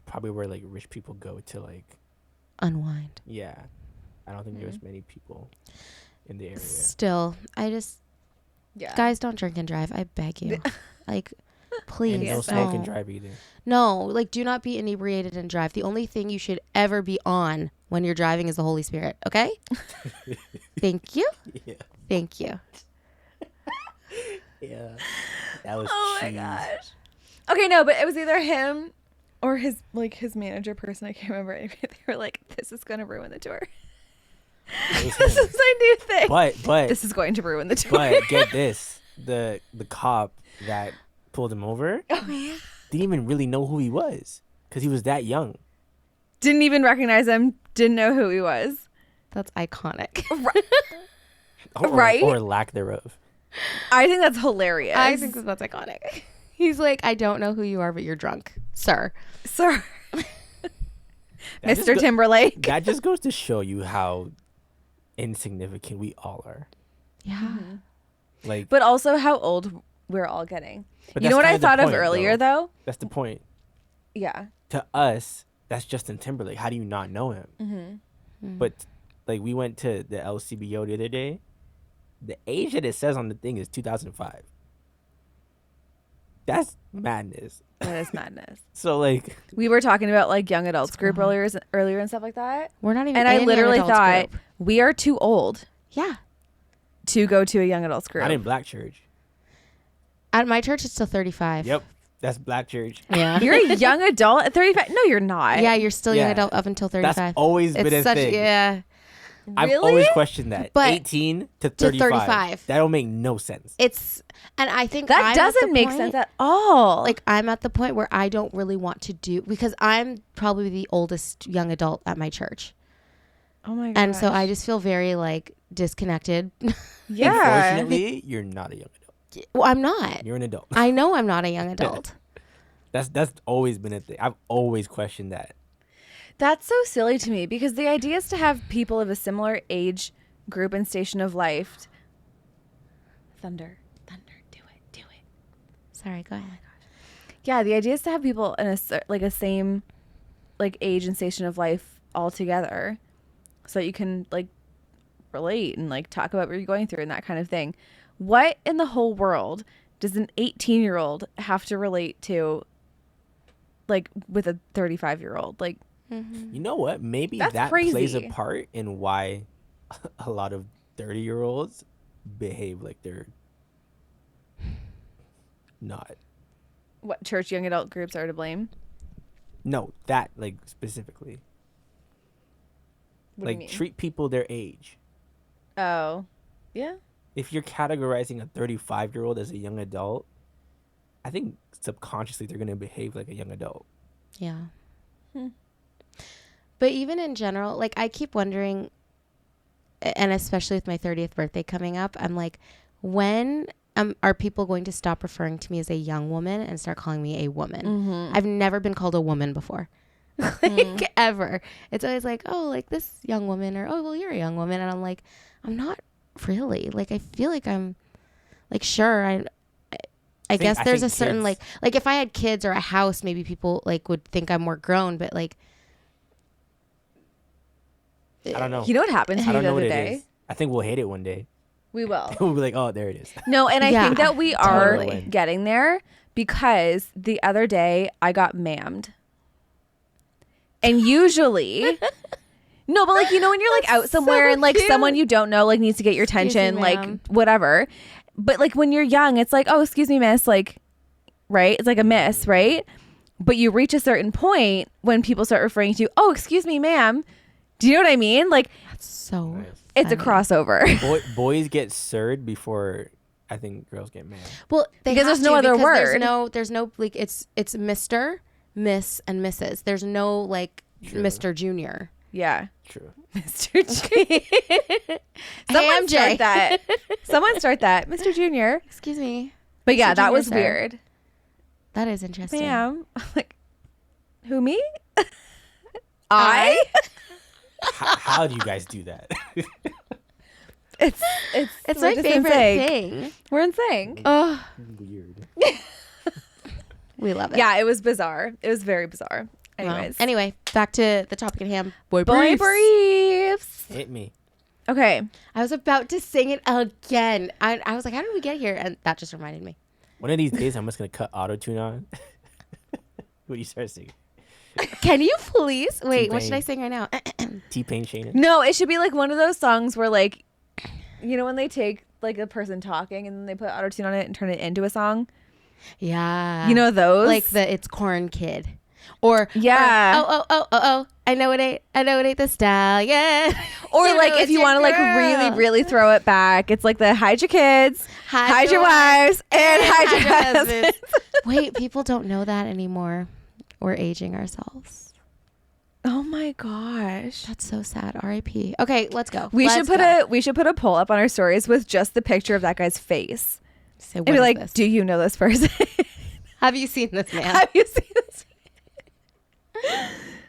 Probably where like rich people go to like. Unwind. Yeah, I don't think there's many people in the area. Still, I just, Yeah. guys, don't drink and drive. I beg you. Like, please. And no Yes, smoke and don't. drive either. No, like, do not be inebriated and drive. The only thing you should ever be on when you're driving is the Holy Spirit. Okay? Thank you. Yeah. Thank you. Yeah. That was. Oh my cheese. gosh. Okay, no, but it was either him or his manager person. I can't remember. They were like, "This is going to ruin the tour." It was This him. is my new thing. But This is going to ruin the tour. but get this, the cop that pulled him over didn't even really know who he was because he was that young. Didn't even recognize him. Didn't know who he was. That's iconic. Right? Or lack thereof. I think that's hilarious. I think that's iconic. He's like, I don't know who you are, but you're drunk, sir. Sir. That just Mr. go- Timberlake. That just goes to show you how insignificant we all are. Yeah. Like, But also how old we're all getting. but You that's know what I kinda the thought of point, earlier, though? That's the point. Yeah. To us, that's Justin Timberlake. How do you not know him? Mm-hmm. But like, we went to the LCBO the other day. The age that it says on the thing is 2005. That's madness. That is madness. So like, We were talking about like young adults group earlier and stuff like that. We're not even And I in young literally adults thought group. we are too old Yeah. to go to a young adults group. not in black church. At my church, it's still 35. Yep, that's black church. Yeah. You're a young adult at 35? No, you're not. Yeah, you're still young Yeah. adult up until 35. That's always been a it's such, thing. yeah. I've Really? always questioned that. But 18 to 35. 35. That don't make no sense. It's, and I think That I'm at doesn't the make point- sense at all. Like, I'm at the point where I don't really want to do, because I'm probably the oldest young adult at my church. oh my god. And so I just feel very, like, disconnected. yeah. Unfortunately, you're not a young adult. Well, I'm not. You're an adult. I know I'm not a young adult. That's always been a thing. I've always questioned that. That's so silly to me because the idea is to have people of a similar age group and station of life. Thunder, do it. Sorry, go ahead. Yeah, the idea is to have people in a same like age and station of life all together, so that you can like relate and like talk about what you're going through and that kind of thing. What in the whole world does an 18-year-old have to relate to, like with a 35-year-old? Like, Mm-hmm. You know what? Maybe That's that plays a crazy. part in why a lot of 30-year-olds behave like they're not. what church young adult groups are to blame? No, that like specifically. What Like do you mean? treat people their age. Oh, yeah. If you're categorizing a 35-year-old as a young adult, I think subconsciously they're going to behave like a young adult. Yeah. But even in general, like I keep wondering, and especially with my 30th birthday coming up, I'm like, when are people going to stop referring to me as a young woman and start calling me a woman? Mm-hmm. I've never been called a woman before. Like ever. It's always like, oh, like this young woman, or oh, well, you're a young woman. And I'm like, I'm not really. Like I feel like I'm like, sure, I guess there's a certain like if I had kids or a house, maybe people like would think I'm more grown, but like I don't know. You know what happened to me I don't the know what other it day? is. I think we'll hate it one day. We will. We'll be like, oh, there it is. No, and I Yeah, think that we are totally. getting there because the other day I got mammed. And usually, no, but like, you know, when you're like out somewhere so and like cute. someone you don't know like needs to get your Excuse attention, me, like ma'am. whatever. But like when you're young, it's like, oh, excuse me, miss, like, right? It's like a miss, right? But you reach a certain point when people start referring to you, oh, excuse me, ma'am. Do you know what I mean? Like, that's so Nice. it's a funny. crossover. Boys get sirred before I think girls get mad. Well, they Because have there's no to, other because there's no like it's Mr., Miss, and Mrs. There's no like True. Mr. Junior. Yeah. True. Mr. G. Someone MJ. start that. Someone start that. Mr. Junior. Excuse me. But yeah, Mr. that Junior, was sir. weird. That is interesting. Ma'am. Like, who, me? I? How do you guys do that? It's It's we're my just in favorite sync. thing. We're in sync. Oh, Weird. we love it. Yeah, it was bizarre. It was very bizarre. Well, Anyways. anyway, back to the topic at hand. Boy Boy briefs. briefs. Hit me. Okay. I was about to sing it again. I was like, how did we get here? And that just reminded me. One of these days, I'm just gonna cut auto tune on. When you start singing, Can you please? Wait, what T-Pain. should I sing right now? T-Pain, Shaina. No, it should be like one of those songs where like, you know, when they take like a person talking and then they put autotune on it and turn it into a song. Yeah. You know those? Like the It's Corn Kid. Or Yeah. oh, I know it ain't the stallion. Or You like know if it's you your want to like girl. really, really throw it back, it's like the hide your kids, hide your wives, wives, and hide your husbands. Wait, people don't know that anymore. We're aging ourselves. Oh my gosh. That's so sad. R.I.P. Okay, let's go. We Let's should go. put a poll up on our stories with just the picture of that guy's face. Say, And what be is like, this? do you know this person? Have you seen this man? Have you seen this?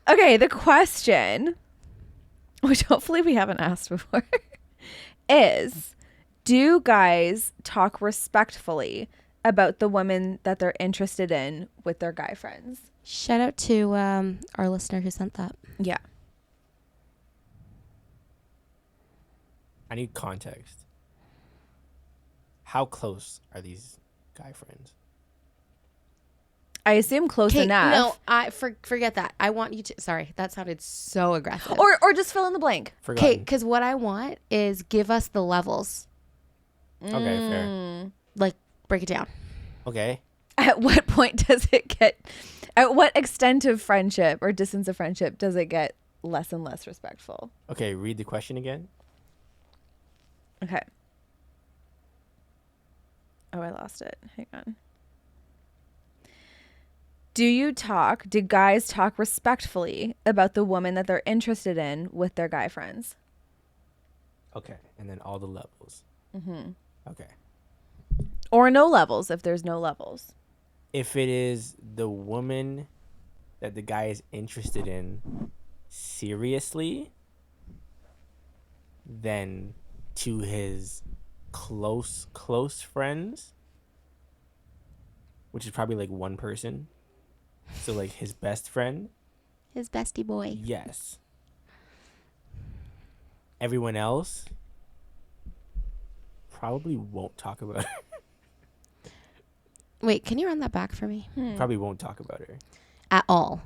Okay, the question, which hopefully we haven't asked before, is do guys talk respectfully about the women that they're interested in with their guy friends? Shout out to our listener who sent that. Yeah. I need context. How close are these guy friends? I assume close Okay, enough. no, forget that. I want you to. Sorry, that sounded so aggressive. Or just fill in the blank. Okay, Forgotten. because what I want is give us the levels. Okay, fair. Like, break it down. Okay. At what point does it get, at what extent of friendship or distance of friendship does it get less and less respectful? Okay, read the question again. Okay. Oh, I lost it. Hang on. Do guys talk respectfully about the woman that they're interested in with their guy friends? Okay, and then all the levels. Mm-hmm. Okay. Or no levels if there's no levels. If it is the woman that the guy is interested in seriously, then to his close friends, which is probably like one person, so like his best friend, His bestie boy. yes. Everyone else probably won't talk about her. Wait, can you run that back for me? Probably won't talk about her. At all.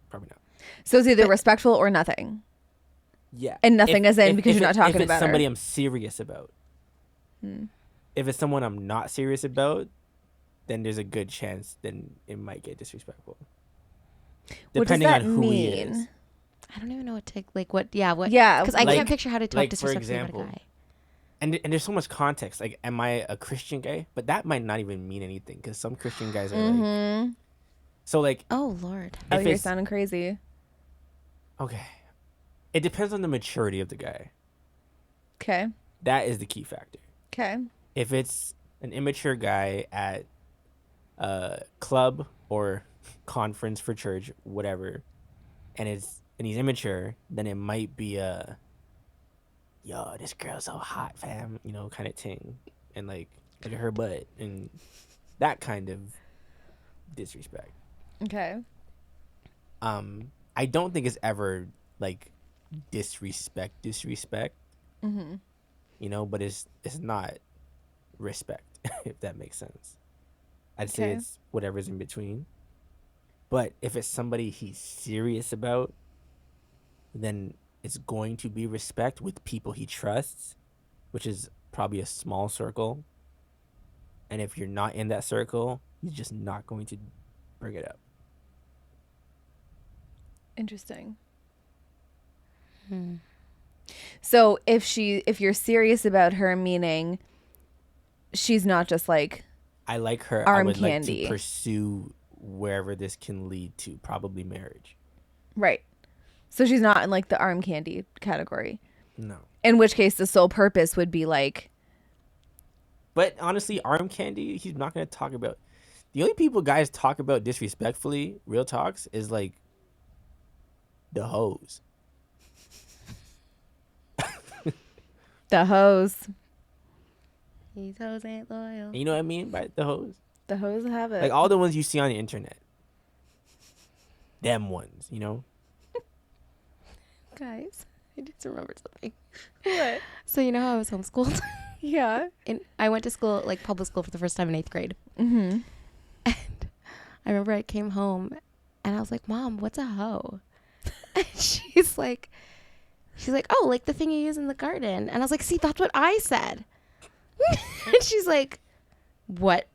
Probably not. So it's either respectful or nothing. Yeah. And nothing is in because you're not talking if it's about somebody her. I'm serious about. If it's someone I'm not serious about, then there's a good chance then it might get disrespectful. What does Depending that on who he mean? is. I don't even know what to, like, what, yeah, what. Yeah, Because I like- can't picture how to talk like, for disrespectfully about a example, guy. And there's so much context. Like, am I a Christian guy? But that might not even mean anything because some Christian guys are like. So, like, Oh, Lord. Oh, if you're it's- sounding crazy. Okay. It depends on the maturity of the guy. Okay. That is the key factor. Okay. If it's an immature guy at a club or conference for church, whatever, and he's immature, then it might be a yo, this girl's so hot, fam, kind of thing, and like look at her butt and that kind of disrespect. Okay. I don't think it's ever like disrespect, Mm-hmm. but it's not respect, if that makes sense. I'd say Okay. it's whatever's in between. But if it's somebody he's serious about, then it's going to be respect with people he trusts, which is probably a small circle. And if you're not in that circle, he's just not going to bring it up. Interesting. So if you're serious about her, meaning she's not just like I like her. arm I would candy. like to pursue wherever this can lead to, probably marriage. Right. So she's not in like the arm candy category. No. In which case the sole purpose would be like, But honestly, arm candy, he's not going to talk about. The only people guys talk about disrespectfully, real talks, is like the hoes. the hoes. These hoes ain't loyal. And you know what I mean by the hoes? The hoes have it. Like all the ones you see on the internet. Them ones, Guys, I just remembered something. What? So you know how I was homeschooled? Yeah. And I went to school, like public school, for the first time in 8th grade. Mm-hmm. And I remember I came home and I was like, Mom, what's a hoe? And she's like, oh, like the thing you use in the garden. And I was like, see, that's what I said. And she's like, what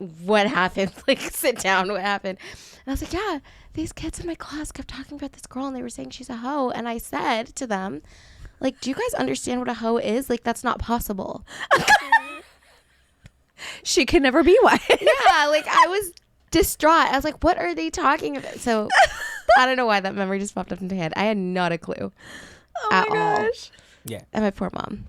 happened? Like, sit down, what happened? And I was like, yeah, these kids in my class kept talking about this girl and they were saying she's a hoe. And I said to them, like, do you guys understand what a hoe is? Like, that's not possible. She can never be one. Yeah, like I was distraught. I was like, what are they talking about? So I don't know why that memory just popped up in my head. I had not a clue Oh at my all. gosh. Yeah. And my poor mom.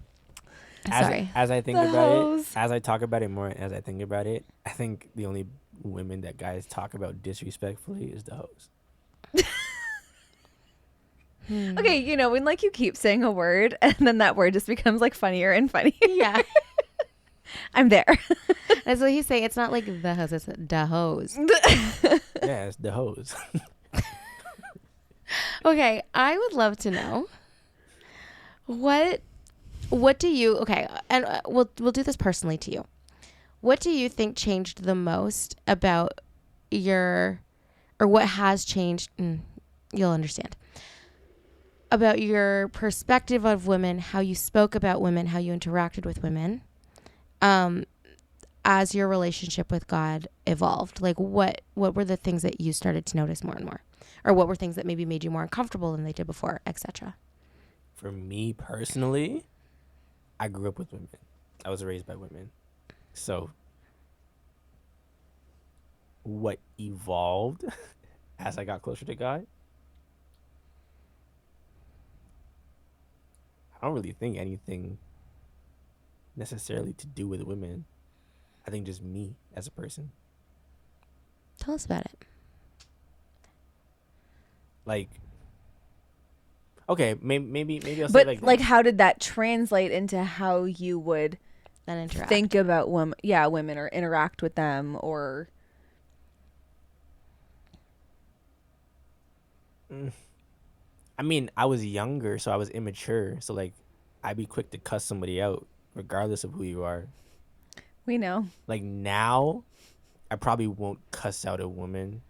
Sorry. As I think The about hoes. it, as I talk about it more, as I think about it, I think the only women that guys talk about disrespectfully is the hoes. Okay, when like you keep saying a word and then that word just becomes like funnier and funnier. Yeah. I'm there. That's what he's saying. It's not like the hose, it's the hose. Yeah, it's the hoes. Okay, I would love to know what do you, okay, and we'll do this personally to you. What do you think changed the most about or what has changed, you'll understand, about your perspective of women, how you spoke about women, how you interacted with women, as your relationship with God evolved? Like what were the things that you started to notice more and more? Or what were things that maybe made you more uncomfortable than they did before, etc.? For me personally, I grew up with women. I was raised by women. So what evolved as I got closer to God? I don't really think anything necessarily to do with women. I think just me as a person. Tell us about it. Like, okay, maybe I'll say But like like this. how did that translate into how you would Then interact. think about women or interact with them or I mean, I was younger, so I was immature. So like, I'd be quick to cuss somebody out, regardless of who you are. we know. Like now, I probably won't cuss out a woman.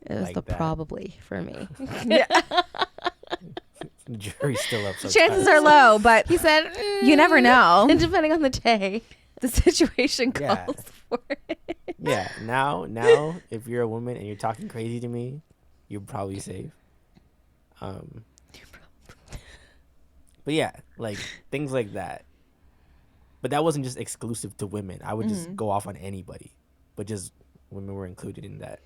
It was like the that. probably for me. Yeah. The jury's still up. So Chances are low, but He said, you never know. And depending on the day. The situation Yeah. calls for it. Yeah. Now, if you're a woman and you're talking crazy to me, you're probably safe. But yeah, like things like that. But that wasn't just exclusive to women. I would just go off on anybody, but just women were included in that.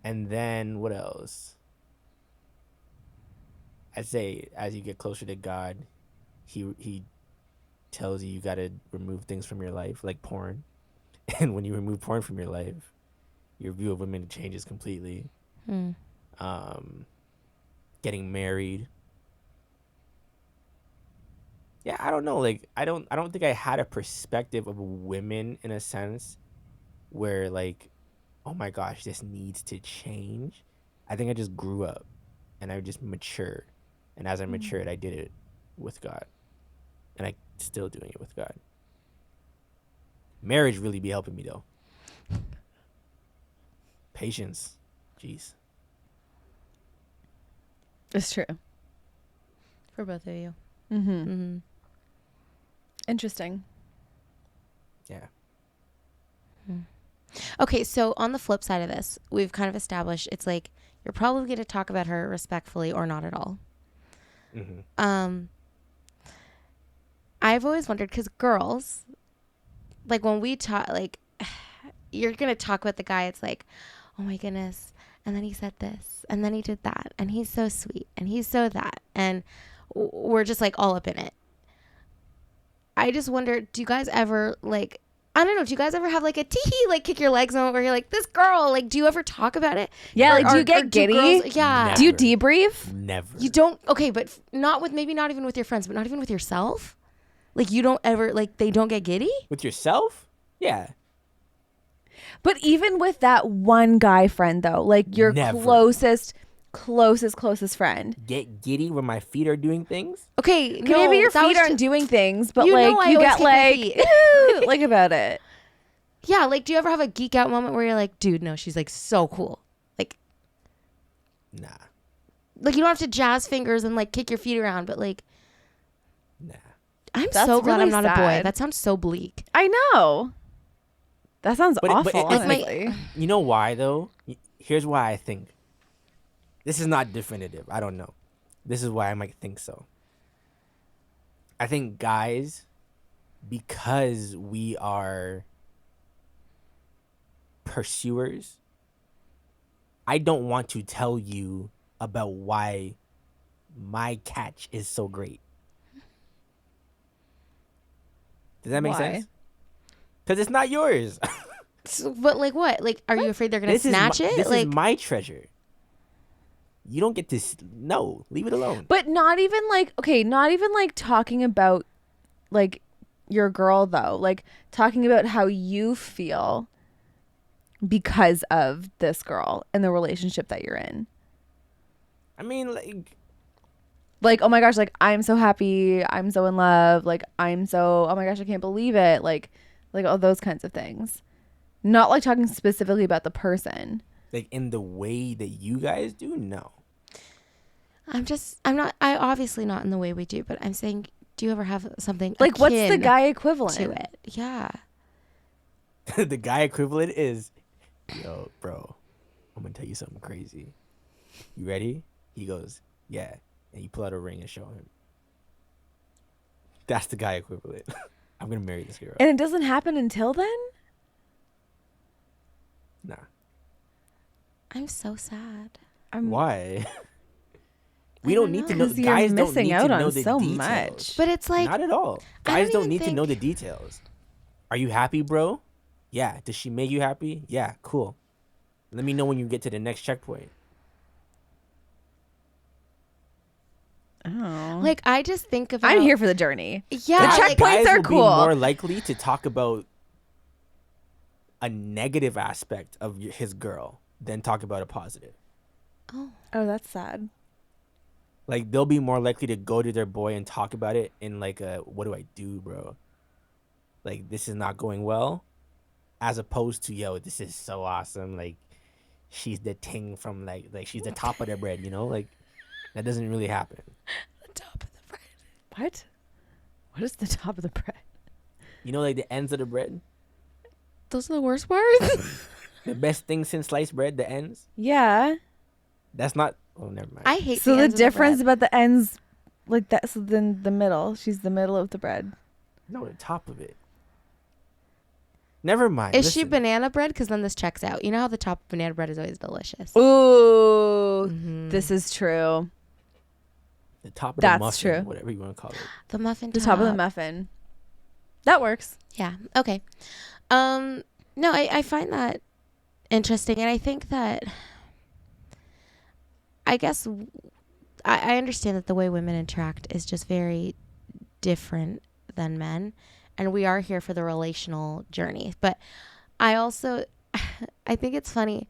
And then what else? I'd say as you get closer to God, he tells you gotta remove things from your life, like porn. And when you remove porn from your life, your view of women changes completely. Getting married. Yeah, I don't know. Like, I don't think I had a perspective of women in a sense where like, oh my gosh, this needs to change. I think I just grew up and I just matured. And as I matured, I did it with God. And I still doing it with God. Marriage really be helping me though. Patience. Jeez. It's true. For both of you. Interesting. Yeah. Okay, so on the flip side of this, we've kind of established it's like you're probably going to talk about her respectfully or not at all. I've always wondered, because girls, like when we talk, like you're going to talk about the guy, it's like, oh my goodness, and then he said this, and then he did that, and he's so sweet, and he's so that, and we're just like all up in it. I just wonder, do you guys ever like, I don't know, do you guys ever have like a tee-hee, like kick your legs moment where you're like, this girl, like, do you ever talk about it? Yeah, like, do you get giddy? Yeah. Never. Do you debrief? Never. You don't, okay, but not with, maybe not even with your friends, but not even with yourself? Like, you don't ever, like, they don't get giddy? With yourself? Yeah. But even with that one guy friend though, like your Never. closest friend. Get giddy when my feet are doing things? Okay, Okay, no, maybe your that feet was aren't just- doing things, but You know like I you always get kick my like, feet. "Ooh," like about it. Yeah, like, do you ever have a geek out moment where you're like, dude, no, she's like so cool. Nah. Like, you don't have to jazz fingers and like kick your feet around, but like, Nah. I'm That's so glad really I'm not a boy. sad. That sounds so bleak. I know. That sounds But awful, it's like- honestly. You know why though? Here's why I think. This is not definitive. I don't know. This is why I might think so. I think guys, because we are pursuers, I don't want to tell you about why my catch is so great. Does that make Why? sense? Because it's not yours. So, but like what? Like, are you afraid they're gonna snatch it? This Like, is my treasure. You don't get to. No, leave it alone. But not even like, okay, not even like talking about like your girl though, like talking about how you feel because of this girl and the relationship that you're in. I mean, Like, oh my gosh, like I'm so happy, I'm so in love, like I'm so, oh my gosh, I can't believe it, like all those kinds of things. Not like talking specifically about the person. like in the way that you guys do. No. I'm not. I obviously not in the way we do, but I'm saying, do you ever have something Like, what's the akin guy equivalent to it? Yeah. The guy equivalent is, yo, bro, I'm gonna tell you something crazy. You ready? He goes, yeah, and you pull out a ring and show him. That's the guy equivalent. I'm gonna marry this girl. And it doesn't happen until then? Nah. I'm so sad. Why? We don't need to know. 'Cause you're Guys don't missing need out to on know the so details. much. But it's like, Not at all. I Guys don't don't even need to know the think- details. Are you happy, bro? Yeah. Does she make you happy? Yeah. Cool. Let me know when you get to the next checkpoint. Oh. like, I just think about. I'm here for the journey. Yeah. The like, checkpoint- Guys Points are will be cool. more likely to talk about a negative aspect of his girl than talk about a positive. oh, that's sad. Like, they'll be more likely to go to their boy and talk about it in like a, what do I do, bro? Like, this is not going well, as opposed to, yo, this is so awesome. Like, she's the ting from like she's the top of the bread, you know? Like, that doesn't really happen. the top of the bread. What? What is the top of the bread? You know, like the ends of the bread? Those are the worst parts. The best thing since sliced bread, the ends? Yeah. That's not, oh, never mind. I hate. So the ends of difference bread. about the ends, like that, so then the middle, she's the middle of the bread. No, the top of it. Never mind. Is she listen. banana bread? Because then this checks out. You know how the top of banana bread is always delicious. Ooh, Mhm. this is true. The top of That's the muffin, true. whatever you want to call it. The muffin The top of the muffin. That works. Yeah. Okay. No, I find that interesting, and I think that I guess I understand that the way women interact is just very different than men, and we are here for the relational journey. But I also I think it's funny.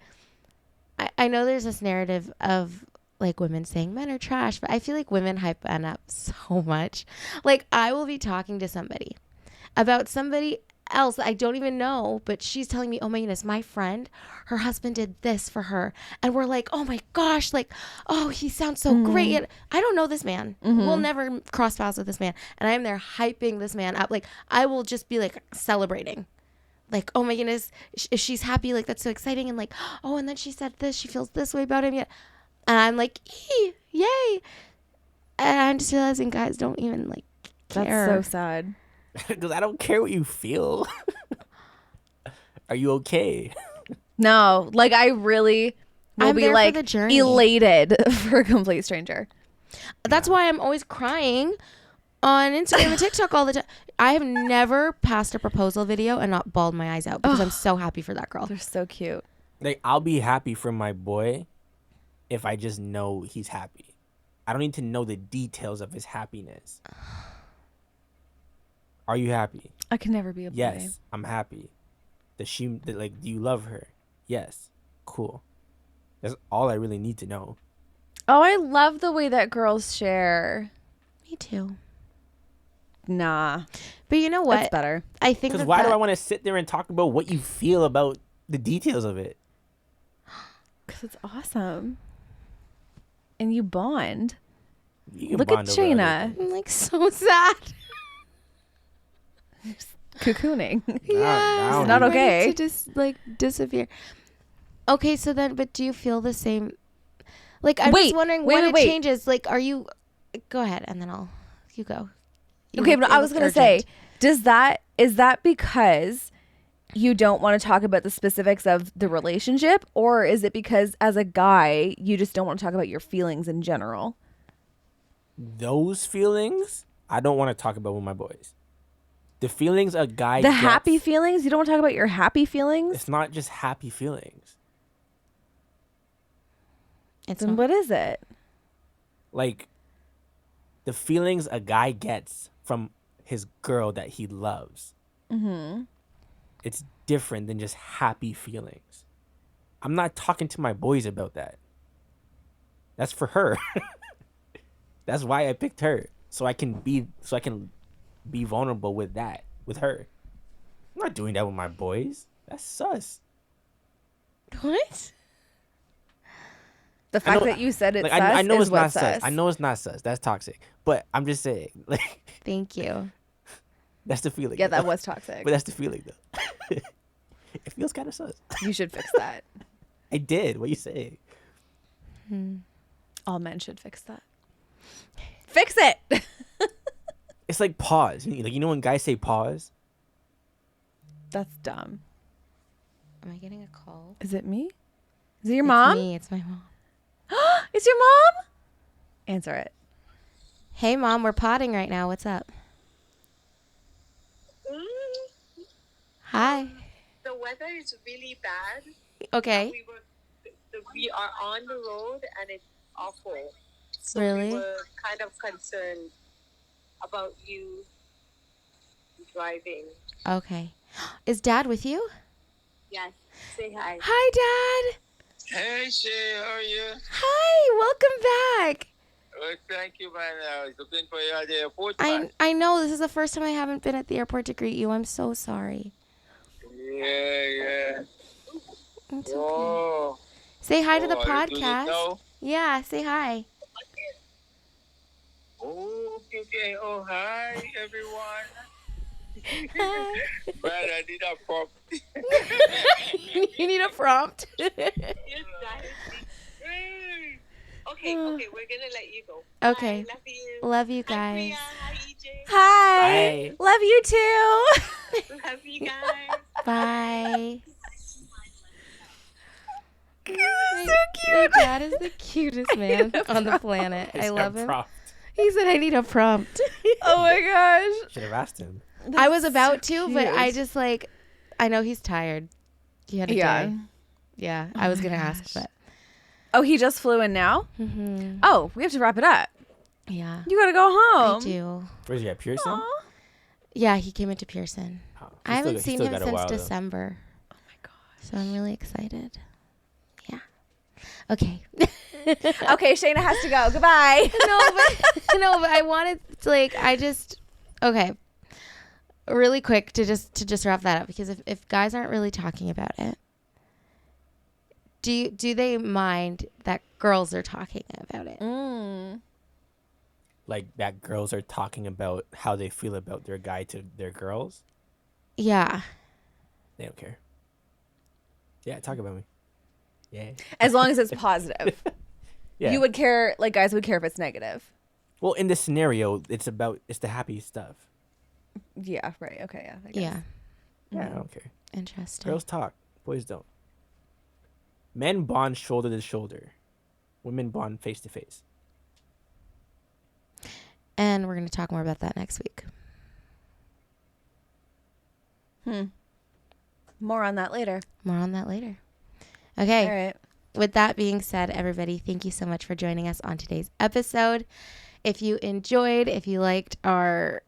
I know there's this narrative of like women saying men are trash, but I feel like women hype men up so much. Like I will be talking to somebody about somebody else that I don't even know, but she's telling me, oh my goodness, my friend, her husband did this for her. And we're like, oh my gosh, like, oh, he sounds so great. And I don't know this man. We'll never cross paths with this man. And I'm there hyping this man up. Like, I will just be like celebrating. Like, oh my goodness, she's happy. Like, that's so exciting. And like, oh, and then she said this, she feels this way about him. Yet. And I'm like, yay. And I'm just realizing guys don't even like care. That's so sad. Because I don't care what you feel. Are you okay? No, like I really will I'm be there for like the journey. elated for a complete stranger. That's why I'm always crying on Instagram and TikTok all the time. I have never passed a proposal video and not bawled my eyes out because I'm so happy for that girl. They're so cute. Like, I'll be happy for my boy if I just know he's happy. I don't need to know the details of his happiness. Are you happy? I can never be a boy. Yes, I'm happy. Do you love her? Yes. Cool. That's all I really need to know. Oh, I love the way that girls share. Me too. Nah, But you know what? that's better. I think Because that why do I want to sit there and talk about what you feel about the details of it? Because it's awesome. And you bond. You can Look at bond over other Shaina. things. I'm like so sad. Cocooning. Now It's not you- okay. Ready to just like disappear. Okay, so then, but do you feel the same? Like, I'm just wondering wait, when wait, it wait. changes. Like, are you? Go ahead, and then you go. Okay, but I was gonna say, is that because you don't want to talk about the specifics of the relationship, or is it because as a guy you just don't want to talk about your feelings in general? Those feelings, I don't want to talk about with my boys. The feelings a guy The gets, happy feelings? You don't want to talk about your happy feelings? it's not just happy feelings. It's Then not. what is it? Like, the feelings a guy gets from his girl that he loves. Mm-hmm. It's different than just happy feelings. I'm not talking to my boys about that. That's for her. That's why I picked her. So I can be vulnerable with that, with her. I'm not doing that with my boys. That's sus. What? The fact know- that you said it's Like, sus I know is it's not what's sus. I know it's not sus. That's toxic. But I'm just saying, like, Thank you. that's the feeling. Yeah, though. that was toxic. But that's the feeling, though. It feels kind of sus. You should fix that. I did. What you say? All men should fix that. Fix it. It's like pause. Like, you know when guys say pause? That's dumb. Am I getting a call? Is it me? Is it your It's mom? me. It's my mom. It's your mom? Answer it. Hey, mom, we're potting right now. What's up? Hi. The weather is really bad. Okay. We are on the road and it's awful. So Really? we were kind of concerned about you driving. Okay. Is Dad with you? Yes. Say hi. Hi, Dad. Hey, Shay, how are you? Hi. Welcome back. Well, thank you, man. I was looking for you at the airport, man. I know this is the first time I haven't been at the airport to greet you. I'm so sorry. Yeah. It's okay. Oh. Say hi to the are you doing it podcast. now? Yeah, say hi. Oh, okay. Oh, hi, everyone. Hi. Man, I need a prop. You need a prompt. Yes, guys. Okay, we're gonna let you go. Okay. Bye, love you. Love you Hi, guys. Priya. Hi, EJ. Hi. Hi. Love you too. Love you guys. Bye. So My dad is the cutest man on the planet. I love him. He said, I need a prompt. Oh my gosh. Should have asked him. I was about so to, but I cute. just like, I know he's tired. He had a day. Yeah, I was going to ask, but. Oh, he just flew in now? Mm-hmm. Oh, we have to wrap it up. Yeah. You got to go home. I do. Where's he at? Pearson? Aw. Yeah, he came into Pearson. Oh, I haven't seen him got a since while, though. December. Oh my gosh. So I'm really excited. Yeah. Okay. Okay, Shaina has to go. Goodbye. no, but I wanted to, like, okay. Really quick to just wrap that up, because if guys aren't really talking about it, do they mind that girls are talking about it? Like that girls are talking about how they feel about their guy to their girls. Yeah. They don't care. Yeah, talk about me. Yeah. As long as it's positive. Yeah. You would care, like guys would care if it's negative. Well, in this scenario, it's the happy stuff. Yeah, right. Okay, yeah. I guess. Yeah. Yeah, I don't care. Interesting. Girls talk, boys don't. Men bond shoulder to shoulder. Women bond face to face. And we're going to talk more about that next week. More on that later. More on that later. Okay. All right. With that being said, everybody, thank you so much for joining us on today's episode. If you enjoyed, if you liked our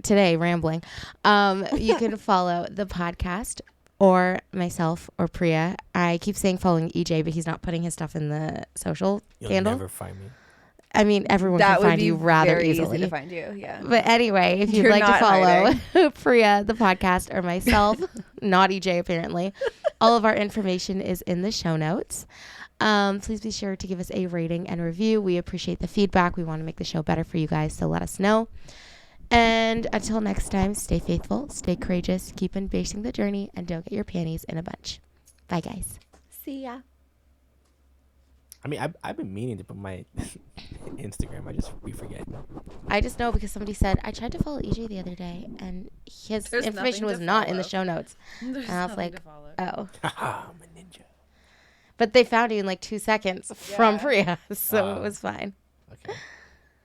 today rambling, you can follow the podcast or myself or Priya. I keep saying following EJ, but he's not putting his stuff in the social You'll handle. never find me. I mean, everyone That can would find be you rather very easily. easy to find you, yeah. But anyway, if you'd You're like to not follow Priya, the podcast, or myself, not EJ apparently, all of our information is in the show notes. Please be sure to give us a rating and review. We appreciate the feedback. We want to make the show better for you guys, so let us know. And until next time, stay faithful, stay courageous, keep embracing the journey, and don't get your panties in a bunch. Bye, guys. See ya. I mean, I've been meaning to put my Instagram. We forget. I just know because somebody said, I tried to follow EJ the other day, and his There's information nothing was to not in the follow. show notes. There's And I was nothing like, to follow. oh. Haha, I'm a ninja. But they found you in like 2 seconds from Yeah. Priya, so it was fine. Okay.